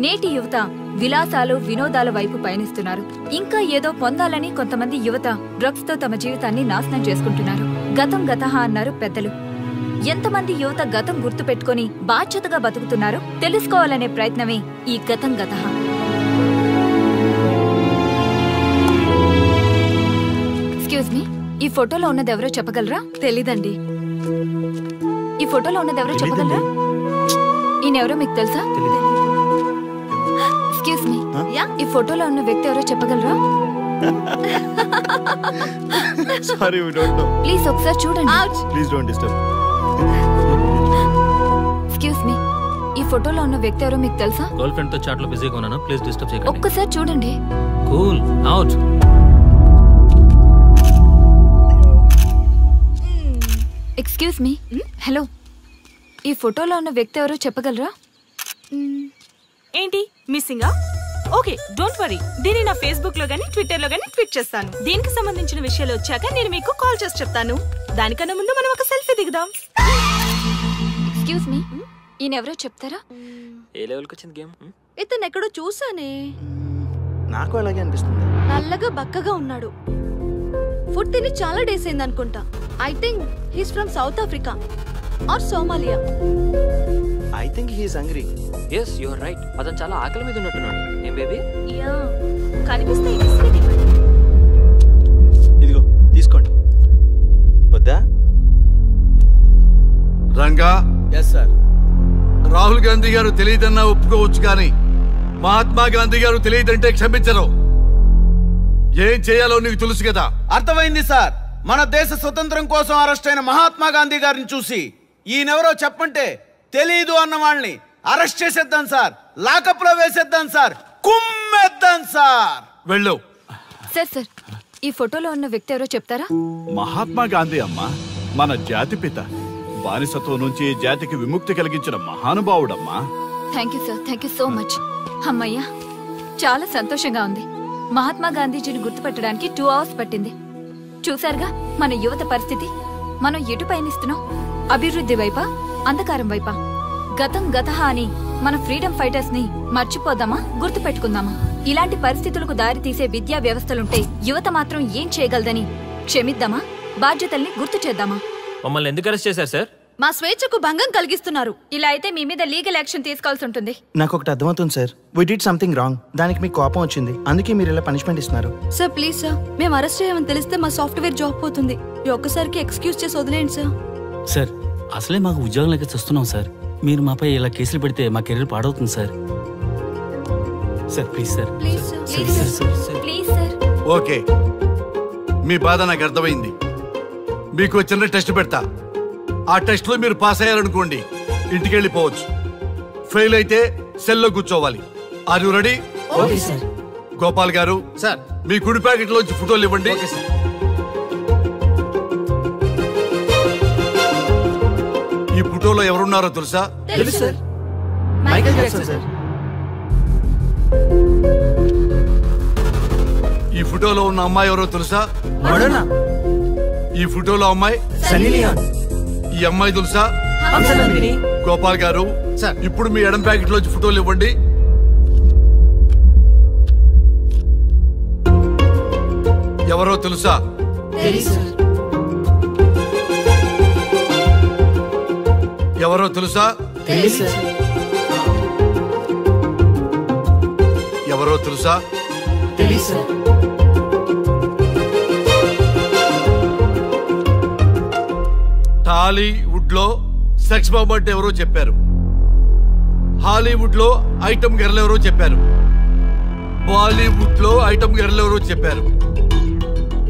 నేటి యువత విలాసాలు వినోదాల వైపు పయనిస్తున్నారు. ఇంకా ఏదో పొందాలని కొంతమంది యువత డ్రగ్స్ తో తమ జీవితాన్ని నాశనం చేసుకుంటున్నారు. గతం గతహ అన్నారు పెద్దలు. ఎంతమంది యువత గతం గుర్తు పెట్టుకుని బాధ్యతగా బతుకుతున్నారో తెలుసుకోవాలనే ప్రయత్నమే ఈ గతం గతహ. ఎక్స్క్యూజ్ మీ, ఈ ఫోటోలో ఉన్నది ఎవరో చెప్పగలరా? తెలీదండి. ఈ ఫోటోలో ఉన్నది ఎవరో చెప్పగలరా? ఈయనెవరో మీకు తెలుసా? ఎక్స్క్యూజ్ మీ, ఈ ఫోటోలో ఉన్న వ్యక్తి ఎవరో చెప్పగలరా? Sorry, we don't know. Please ఒకసారి చూడండి. Please don't disturb. Excuse me, ఈ ఫోటోలో ఉన్న వ్యక్తి ఎవరో మీకు తెలుసా? గర్ల్ ఫ్రెండ్ తో చాట్ లో బిజీగా ఉన్నాను, ప్లీజ్ డిస్టర్బ్ చేయకండి. ఒక్కసారి చూడండి. Cool out. Excuse me, hello, ఈ ఫోటోలో ఉన్న వ్యక్తి ఎవరో చెప్పగలరా? ఏంటి మిస్సింగా? Okay, don't worry. దీన్ని నా ఫేస్బుక్ లో గానీ ట్విట్టర్ లో గానీ ట్వీట్ చేస్తాను. దీనికి సంబంధించిన విషయాలు వచ్చాక నేను మీకు కాల్ చేసి చెప్తాను. దానికన్నా ముందు మనం ఒక సెల్ఫీ దిగుదాం. ఎక్స్క్యూజ్ మీ, ఈయన ఎవరో చెప్తారా? ఏ లెవెల్కి వచ్చింది గేమ్? ఇతను ఎక్కడో చూసానే. నాకు అలాగే అనిపిస్తుంది. నల్లగా బక్కగా ఉన్నాడు. ఫుడ్ తిని చాలా డేస్ అయింది అనుకుంటా. I think he's from South Africa or Somalia. I think he's hungry. Yes you are right. అతను చాలా ఆకలి మీద ఉన్నట్టున్నాడు. ఏం బేబీ? యా కనిపిస్తే ఇదిగో తీసుకోండి. వద్దా? రంగా. Yes sir. రాహుల్ గాంధీ గారు తెలియదన్నా ఒప్పుకోవచ్చు, కానీ మహాత్మా గాంధీ గారు తెలియదంటే క్షమించరు. ఏం చేయాలో నీకు తెలుసు కదా. అర్థమైంది సార్. మన దేశ స్వతంత్రం కోసం అరెస్ట్ అయిన మహాత్మా గాంధీ గారిని చూసి ఈయనెవరో చెప్పంటే తెలీదు అన్న వాళ్ళని అరెస్ట్ చేసేద్దాం సార్. లాకప్ లో వేసేద్దాం సార్. కుమ్మేద్దాం సార్. వెళ్ళు. సార్ సార్, ఈ ఫోటోలో ఉన్న వ్యక్తి ఎవరో చెప్తారా? మహాత్మా గాంధీ అమ్మా, మన జాతిపిత. బానిసత్వం నుంచి జాతికి విముక్తి కలిగించిన మహానుభావుడమ్మా. Thank you sir, thank you so much. అమ్మయ్యా, చాలా సంతోషంగా ఉంది. మహాత్మా గాంధీజీని గుర్తుపెట్టడానికి 2 hours పట్టింది. చూసారుగా మన యువత పరిస్థితి. మనం ఎటు పయనిస్తున్నాం? అభివృద్ధి వైపా, అంధకారం వైపా? గతం గతహ అని మన ఫ్రీడమ్ ఫైటర్స్ ని మర్చిపోదామా, గుర్తు పెట్టుకుందామా? ఇలాంటి పరిస్థితులకు దారి తీసే విద్యా వ్యవస్థలుంటే యువత మాత్రం ఏం చేయగలదని క్షమిద్దామా, బాధ్యతల్ని గుర్తు చేద్దామా? మమ్మల్ని ఎందుకు అరెస్ట్ చేశారు సార్? మా స్వేచ్ఛకు భంగం కలిగిస్తున్నారు. ఇలా అయితే మీ మీద లీగల్ యాక్షన్ తీసుకోవాల్సి ఉంటుంది. నాకు ఒకటి అర్థమవుతుంది sir. We did something wrong. దానికి మీకు కోపం వచ్చింది, అందుకే మీరు ఇలా పనిష్మెంట్ ఇస్తున్నారు. సార్ ప్లీజ్ సార్, మేము అరెస్ట్ అయ్యామని తెలిస్తే మా సాఫ్ట్వేర్ జాబ్ పోతుంది. ఈ ఒక్కసారికి ఎక్స్క్యూజ్ చేసి వదిలేండి సార్. సార్ అసలే మాకు ఉద్యోగం లేక చూస్తున్నాం సార్. మీరు మాపై ఇలా కేసులు పెడితే మా కెరీర్ పాడవుతుంది sir. Sir please sir. Please sir. Okay, మీ బాధ నాకు అర్థమైంది. మీకు చిన్న టెస్ట్ పెడతా. ఆ టెస్ట్ లో మీరు పాస్ అయ్యారనుకోండి, ఇంటికి వెళ్ళిపోవచ్చు. ఫెయిల్ అయితే సెల్లో కూర్చోవాలి. Are you ready? Okay sir. Gopal garu sir, మీ కుడి ప్యాకెట్ లోంచి ఫోటోలు ఇవ్వండి. ఈ ఫోటోలో ఎవరున్నారో తెలుసా? తెలుసు సార్. Michael Jackson sir. ఈ ఫోటోలో ఉన్న అమ్మాయి ఎవరో తెలుసా? మడోనా. ఈ ఫోటోలో అమ్మాయి సన్నీ లియోన్. ఈ అమ్మాయి తెలుసా? హంసనందిని. గోపాల్ గారు సార్, ఇప్పుడు మీ ఎడం ప్యాకెట్ లోంచి ఫోటోలు ఇవ్వండి. ఎవరో తెలుసా? ఎవరో తెలుసా? ఎవరో తెలుసా? టాలీవుడ్ లో సెక్స్ బాంబ్ అంటే ఎవరో చెప్పారు. హాలీవుడ్ లో ఐటమ్ గర్ల్ ఎవరో చెప్పారు. బాలీవుడ్ లో ఐటమ్ గర్ల్ ఎవరో చెప్పారు.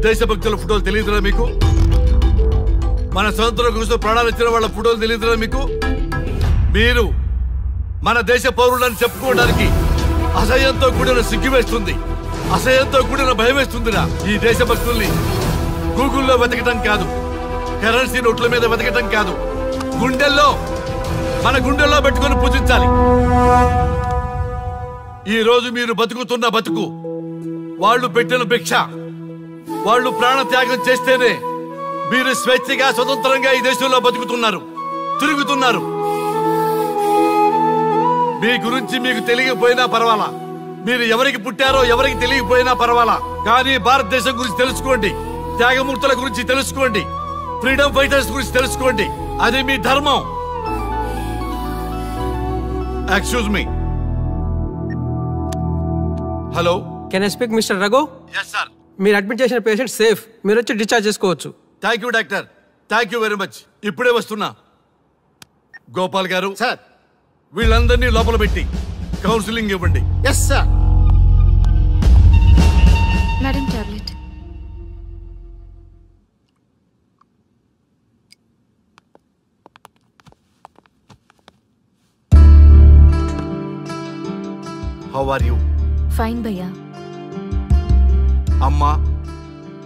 దేశభక్తుల ఫోటోలు తెలియదురా మీకు? మన స్వతంత్రం కోసం ప్రాణాలు ఇచ్చిన వాళ్ళ ఫోటోలు తెలియదురా మీకు? మీరు మన దేశ పౌరులని చెప్పుకోవడానికి అసహ్యంతో కూడిన సిగ్గు వేస్తుంది, అసహ్యంతో కూడిన భయం వేస్తుందిరా. ఈ దేశభక్తుల్ని గూగుల్లో వెతకటం కాదు, కరెన్సీ నోట్ల మీద వెతకటం కాదు, గుండెల్లో, మన గుండెల్లో పెట్టుకొని పూజించాలి. ఈ రోజు మీరు బతుకుతున్న బతుకు వాళ్ళు పెట్టిన భిక్ష. వాళ్ళు ప్రాణ త్యాగం చేస్తేనే మీరు స్వేచ్ఛగా స్వతంత్రంగా ఈ దేశంలో బతుకుతున్నారు, తిరుగుతున్నారు. మీ గురించి మీకు తెలియకపోయినా పర్వాలా, మీరు ఎవరికి పుట్టారో ఎవరికి తెలియకపోయినా పర్వాలా, కానీ భారతదేశం గురించి తెలుసుకోండి, త్యాగమూర్తుల గురించి తెలుసుకోండి, ఫ్రీడమ్ ఫైటర్స్ గురించి తెలుసుకోండి. అది మీ ధర్మం. Excuse me. Hello, can I speak mister Raghu? Yes sir. మీరు అడ్మిట్ చేసిన పేషెంట్ సేఫ్, మీరు వచ్చి డిశ్చార్జ్ చేసుకోవచ్చు. Thank you doctor, thank you very much. ఇప్పుడే వస్తున్నా. గోపాల్ గారు సార్, వీళ్ళందరినీ లోపల పెట్టి కౌన్సిలింగ్ ఇవ్వండి. Yes sir. Madam tablet. How are you? Fine భయ్యా. అమ్మా,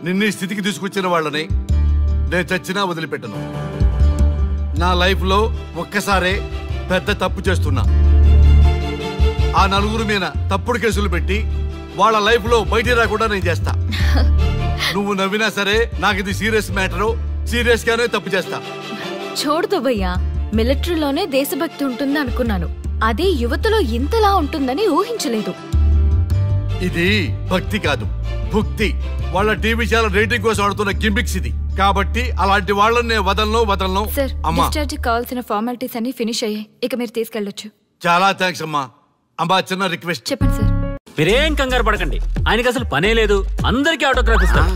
నిన్న ఈ స్థితికి తీసుకొచ్చిన వాళ్ళని నేను చచ్చినా వదిలిపెట్టను. నా లైఫ్ లో ఒక్కసారే పెద్ద తప్పు చేస్తున్నా. ఆ నలుగురు మీద తప్పుడు కేసులు పెట్టి వాళ్ళ లైఫ్ లో బయట రాకుండా నేను చేస్తా. నువ్వు నవ్వినా సరే నాకు ఇది సీరియస్ మ్యాటరు, సీరియస్ గానే తప్పు చేస్తా. చూడదు భయ్యా, మిలిటరీలోనే దేశభక్తి ఉంటుంది అనుకున్నాను, అదే యువతలో ఇంతలా ఉంటుందని ఊహించలేదు. ఇది భక్తి కాదు, భుక్తి. వాళ్ళ టీవీ ఛానల్ రేటింగ్ కోసం ఆడుతున్న గిమిక్స్ ఇది. కాబట్టి అలాంటి వాళ్ళని నేను వదలను. సార్, అమ్మా డిశ్చార్జ్ కావాల్సిన ఫార్మాలిటీస్ అన్ని ఫినిష్ అయ్యాయి. ఇక మీరు తీసుకెళ్ళొచ్చు. చాలా థ్యాంక్స్ అమ్మా. అమ్మా చిన్న రిక్వెస్ట్. చెప్పండి సార్. మీరేం కంగారు పడకండి, ఆయనకి అసలు పనే లేదు. అందరికీ ఆటోగ్రాఫ్ ఇస్తాం.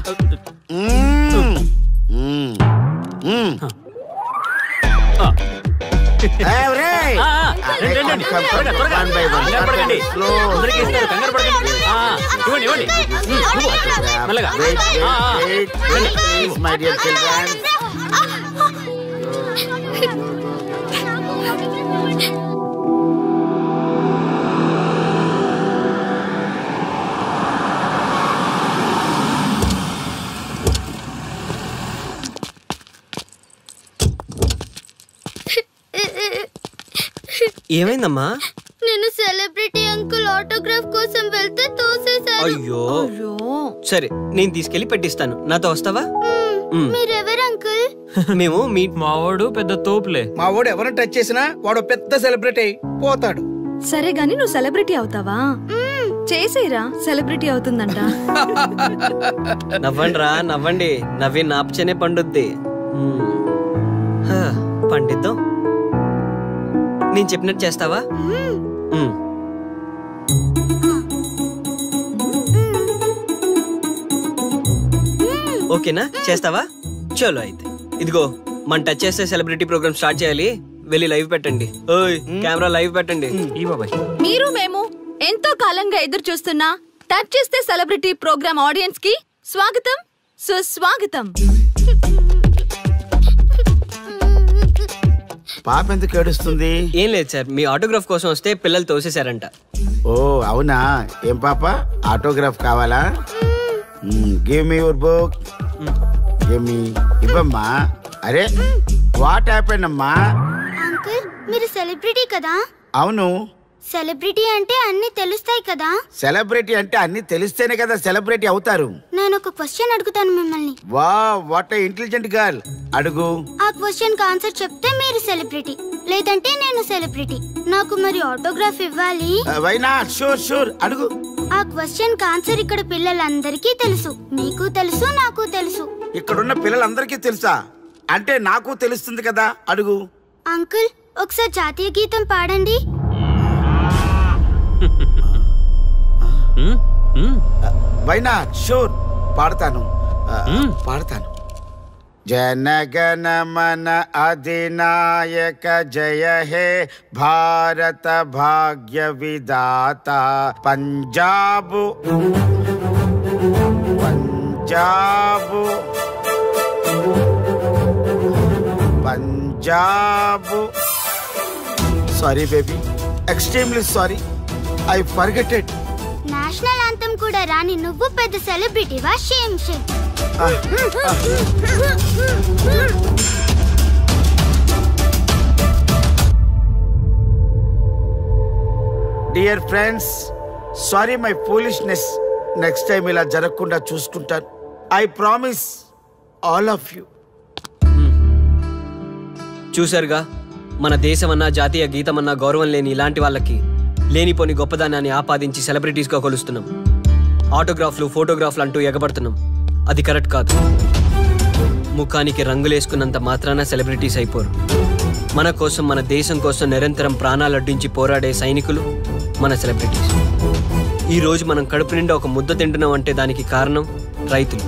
ఏమైందమ్మా? నేను సెలబ్రిటీ అంకుల్ ఆటోగ్రాఫ్ కోసం వెళ్తే తోసేశారు. అయ్యో, సరే నేను తీసుకెళ్లి పెట్టిస్తాను. నాతో వస్తావా? మీరెవరు అంకుల్? మేము మీ మావాడు పెద్ద తోపులే. మావాడు ఎవరిని టచ్ చేసినా వాడు పెద్ద సెలబ్రిటీ పోతాడు. సరే గాని నువ్వు సెలబ్రిటీ అవుతావా? చేసేరా, సెలబ్రిటీ అవుతుందంట. నవ్వండిరా, నవ్వండి. నవ్వి నాపచనే పండుద్ది. పండిద్దాం. నేను చెప్పినట్టు చేస్తావా? ఓకేనా? చేస్తావా? చలో అయితే. ఇదిగో, మన టచ్ చేస్తే సెలబ్రిటీ ప్రోగ్రామ్ స్టార్ట్ చేయాలి. వెళ్ళి లైవ్ పెట్టండి. ఓయ్, కెమెరా లైవ్ పెట్టండి. ఈ బాబాయ్, మీరు మేము ఎంతో కాలంగా ఎదురు చూస్తున్నా టచ్ చేస్తే సెలబ్రిటీ ప్రోగ్రామ్ ఆడియన్స్ కి స్వాగతం, సుస్వాగతం. పాప ఎందుకు ఏడుస్తుంది? ఏం లేదు సార్, మీ ఆటోగ్రాఫ్ కోసం వస్తే పిల్లలు తోసేశారంట. ఓ అవునా? ఏం పాప, ఆటోగ్రాఫ్ కావాలా? Give me your book. Give me. ఇవ్వమ్మా. అరే వాట్ హ్యాపెండ్ అమ్మా? అంకుల్, మీరు సెలబ్రిటీ కదా? అవును. సెలబ్రిటీ అంటే అన్ని తెలుస్తాయి కదా? సెలబ్రిటీ అంటే అన్ని తెలిస్తేనే కదా సెలబ్రిటీ అవుతారు. నేను ఒక క్వశ్చన్ అడుగుతాను మిమ్మల్ని. వా, వాట్ ఏ ఇంటెలిజెంట్ గర్ల్. అడుగు. ఆ క్వశ్చన్ కి ఆన్సర్ చెప్తే మీరు సెలబ్రిటీ, లేదంటే నేను సెలబ్రిటీ. నాకు మరి ఆటోగ్రాఫ్ ఇవ్వాలి. Why not? షూర్ షూర్, అడుగు. ఆ క్వశ్చన్ కి ఆన్సర్ ఇక్కడ పిల్లలందరికీ తెలుసు. మీకు తెలుసు, నాకు తెలుసు. ఇక్కడున్న పిల్లలందరికీ తెలుసా? అంటే నాకు తెలుస్తుంది కదా. అడుగు. అంకుల్, ఒకసారి జాతీయ గీతం పాడండి. Why not? షూర్, పాడతాను. పాడతాను. జనగణ మన అధినాయక జయ హే భారత భాగ్య విధాత. Punjab Punjab Punjab. Sorry baby, extremely sorry. I forgetted. National anthem కూడా రాని నువ్వు పెద్ద సెలబ్రిటీవా? Shame shame. Dear friends, sorry my foolishness. Next time ఇలా జరగకుండా చూసుకుంటాను. I promise all of you. చూసారుగా, మన దేశమన్నా జాతీయ గీతమన్నా గౌరవం లేని ఇలాంటి వాళ్ళకి లేనిపోని గొప్పదానాన్ని ఆపాదించి సెలబ్రిటీస్గా కొలుస్తున్నాం. ఆటోగ్రాఫ్లు, ఫోటోగ్రాఫ్లు అంటూ ఎగబడుతున్నాం. అది కరెక్ట్ కాదు. ముఖానికి రంగులేసుకున్నంత మాత్రాన సెలబ్రిటీస్ అయిపోరు. మన కోసం, మన దేశం కోసం నిరంతరం ప్రాణాలు అడ్డించి పోరాడే సైనికులు మన సెలబ్రిటీస్. ఈరోజు మనం కడుపు నిండా ఒక ముద్ద తింటున్నాం అంటే దానికి కారణం రైతులు.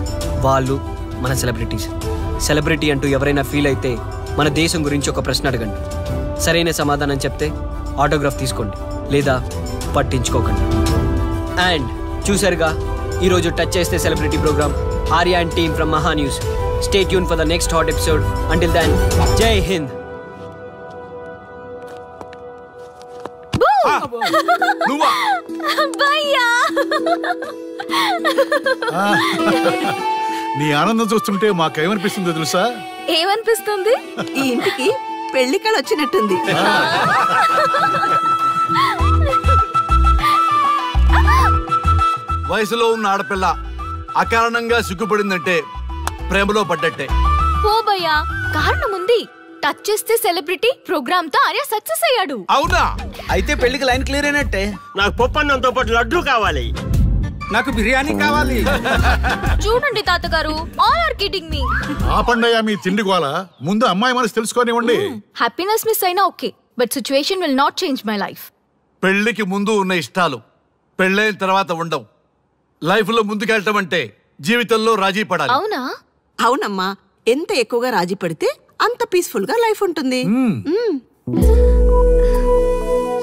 వాళ్ళు మన సెలబ్రిటీస్. సెలబ్రిటీ అంటూ ఎవరైనా ఫీల్ అయితే మన దేశం గురించి ఒక ప్రశ్న అడగండి. సరైన సమాధానం చెప్తే ఆటోగ్రాఫ్ తీసుకోండి, లేదా పట్టించుకోకండి. అండ్ చూసారుగా, ఈరోజు టచ్ చేస్తే celebrity program. Arya and team from Maha News. Stay tune for the next hot episode. Until then, Jai Hind. నీ ఆనందం చూస్తుంటే మాకేమనిపిస్తుందో తెలుసా? ఏమనిపిస్తుంది? ఈ ఇంటికి పెళ్లి కళ వచ్చినట్టుంది. వయసులో ఉన్న ఆడపిల్ల అకారణంగా సిగ్గుపడిందంటే ప్రేమలో పడ్డట్టే. పోబయ్యా, కారణం ఉంది. టచ్ చేస్తే సెలబ్రిటీ ప్రోగ్రామ్ తో ఆర్య సక్సెస్ అయ్యాడు. అవునా? అయితే పెళ్లికి లైన్ క్లియర్ అయినట్టే. నాకు పప్పన్నంతో పాటు లడ్డు కావాలి. నాకు బిర్యానీ కావాలి. చూడండి తాతగారు, ఆల్ ఆర్ కిడింగ్ మీ. ఆపండయ్యా మీ తిండి గోల. ముందు అమ్మాయి మనసు తెలుసుకోనివ్వండి. హ్యాపీనెస్ మిస్ అయినా okay, but situation will not change my life. పెళ్లికి ముందు ఉన్న ఇష్టాలు పెళ్ళైన తర్వాత ఉండవు. లైఫ్ లో ముందుకెళ్ళటం అంటే జీవితంలో రాజీ పడాలి. అవునా? అవునమ్మా, ఎంత ఎక్కువగా రాజీ పడితే అంత పీస్ఫుల్ గా లైఫ్ ఉంటుంది.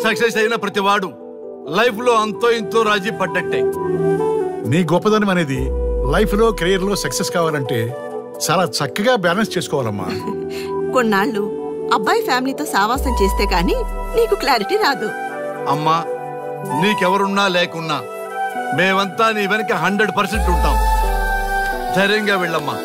సక్సెస్ అయిన ప్రతి వాడు లైఫ్ లో అంతో ఇంతో రాజీ పడ్డట్టే. నీ గొప్పదనం అనేది లైఫ్ లో కెరీర్ లో సక్సెస్ కావాలంటే చాలా చక్కగా బ్యాలెన్స్ చేసుకోవాలమ్మా. కొన్నాళ్ళు అబ్బాయి ఫ్యామిలీతో సావాసం చేస్తే కానీ నీకు క్లారిటీ రాదు. అమ్మా, నీకెవరున్నా లేకున్నా మేమంతా నీ వెనక 100% ఉంటాం. ధైర్యంగా వెళ్ళమ్మా.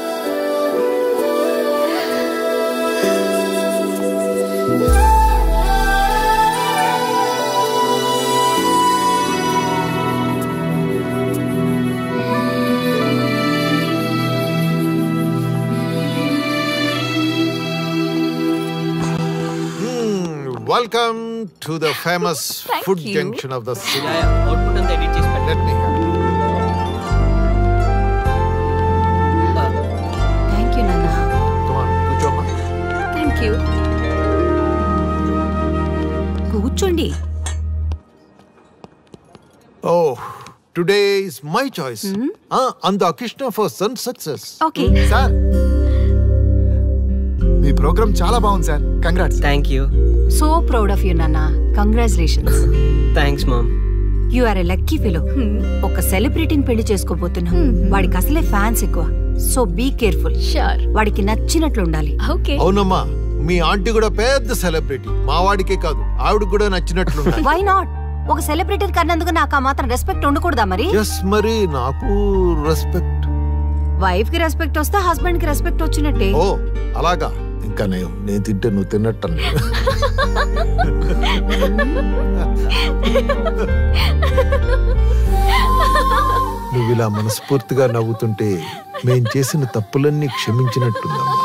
Welcome to the famous food junction of the city. Output and edit cheese. Let me have. Thank you, Nana. Come on, కూర్చోమ్మా. Thank you. కూర్చోండి. Oh, today is my choice. And the Krishna for son success. Okay. Sir. మీ program చాలా బాగుంది sir. Congrats. Thank you. So proud of you నాన్న. Congratulations. Thanks mom. You are a lucky fellow. ఒక సెలబ్రిటీని పెళ్లి చేసుకోబోతున్నా. వాడికి అసలే ఫ్యాన్స్ ఎక్కువ. So be careful. షూర్. వాడికి నచ్చినట్లు ఉండాలి. ఓకే. అవునమ్మా, మీ ఆంటీ కూడా పెద్ద సెలబ్రిటీ. మా వాడికే కాదు, ఆవిడకి కూడా నచ్చినట్లు ఉండాలి. Why not? ఒక సెలబ్రిటీ కన్నందుకు నాకు ఆ మాత్రం రెస్పెక్ట్ ఉండకూడదా మరి? ఎస్, మరి నాకు రెస్పెక్ట్. వైఫ్ కి రెస్పెక్ట్ వస్తే హస్బెండ్ కి రెస్పెక్ట్ వచ్చినట్టే. ఓ అలాగా. ఇంకా నేను తింటే నువ్వు తిన్నట్టు. నువ్వు ఇలా మనస్ఫూర్తిగా నవ్వుతుంటే మేం చేసిన తప్పులన్నీ క్షమించినట్టుందమ్మా.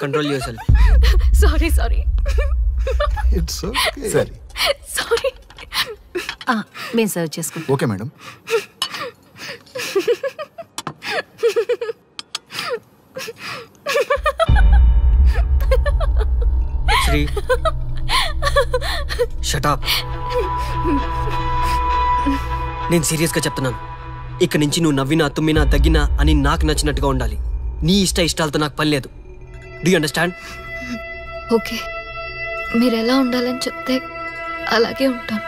Control yourself. Sorry sorry. It's okay. సరే. సారీ. మేము సర్వ్ చేసుకుంటాం. Okay madam. Sri, shut up. నేను సీరియస్ గా చెప్తున్నాను. ఇక్కడి నుంచి నువ్వు నవ్వినా తుమ్మినా తగ్గినా అని నాకు నచ్చినట్టుగా ఉండాలి. నీ ఇష్టాలతో నాకు పని లేదు. Do you understand? ఓకే, మీరు ఎలా ఉండాలని చెప్తే అలాగే ఉంటాను.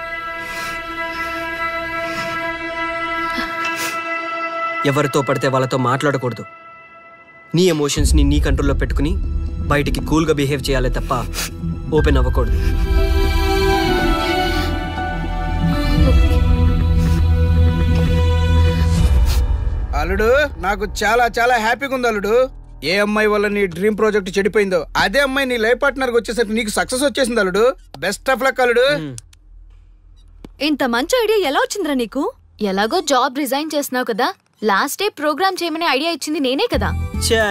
ఎవరితో పడితే వాళ్ళతో మాట్లాడకూడదు. నీ ఎమోషన్స్ని నీ కంట్రోల్లో పెట్టుకుని బయటికి కూల్గా బిహేవ్ చేయాలి తప్ప ఓపెన్ అవ్వకూడదు. అల్లుడు, నాకు చాలా చాలా హ్యాపీగా ఉంది అల్లుడు. ఏ అమ్మాయి వల్ల నీ డ్రీమ్ ప్రాజెక్ట్ చెడిపోయిందో అదే అమ్మాయి నీ లైఫ్ పార్ట్నర్ వచ్చేసరికి నీకు సక్సెస్ వచ్చేసింది అల్లుడు. బెస్ట్ ఆఫ్ లక్ అల్లుడు. ఇంత మంచి ఐడియా ఎలా వచ్చిందిరా నీకు? ఎలాగో జాబ్ రిజైన్ చేస్తున్నావు కదా, లాస్ట్ డే ప్రోగ్రామ్ చేయమని ఐడియా ఇచ్చింది నేనే కదా. చా,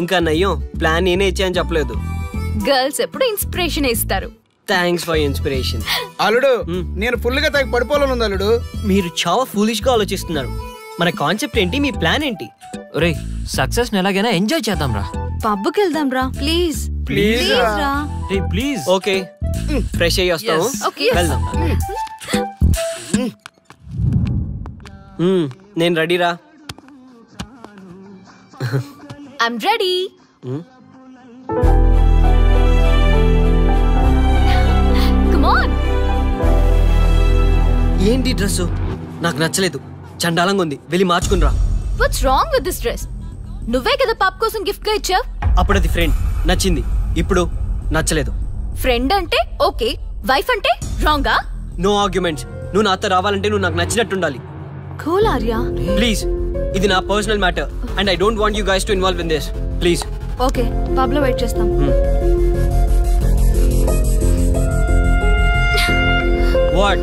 ఇంకా నయ్యం, ప్లాన్ నేనే ఇచ్చాయని చెప్పలేదు. గర్ల్స్ ఎప్పుడు ఇన్స్పిరేషన్ ఇస్తారు. Thanks for inspiration. అల్లుడు, నేను ఫుల్ గా తగ్గి పడిపోవాలని ఉంది అల్లుడు. మీరు చాలా ఫూలిష్ గా ఆలోచిస్తున్నారు. మన కాన్సెప్ట్ ఏంటి, మీ ప్లాన్ ఏంటి? రే, సక్సెస్ ని ఎలాగైనా ఎంజాయ్ చేద్దాం రా. పబ్కి వెళ్దాం రా ప్లీజ్. ప్లీజ్ రా. రే ప్లీజ్. ఓకే, ఫ్రెష్ అయ్యి వస్తాము. వెళ్దాం. నేను రెడీ రా. I'm ready. Come on. ఏంటి డ్రెస్? నాకు నచ్చలేదు, చండాలంగా ఉంది. వెళ్ళి మార్చుకుని రా. What's wrong with this dress? నువ్వే కదా పాప్ కోసం గిఫ్ట్ గా ఇచ్చావు. అప్పుడది ఫ్రెండ్, నచ్చింది. ఇప్పుడు నచ్చలేదు. ఫ్రెండ్ అంటే ఓకే, వైఫ్ అంటే రాంగా? No arguments. నువ్వు నాతో రావాలంటే నువ్వు నాకు నచ్చినట్టు ఉండాలి. కూల్ ఆర్యా. ప్లీజ్, ఇది నా personal matter and I don't want you guys to involve in this. Please. Okay, pub లో వెయిట్ చేస్తాం. వాట్?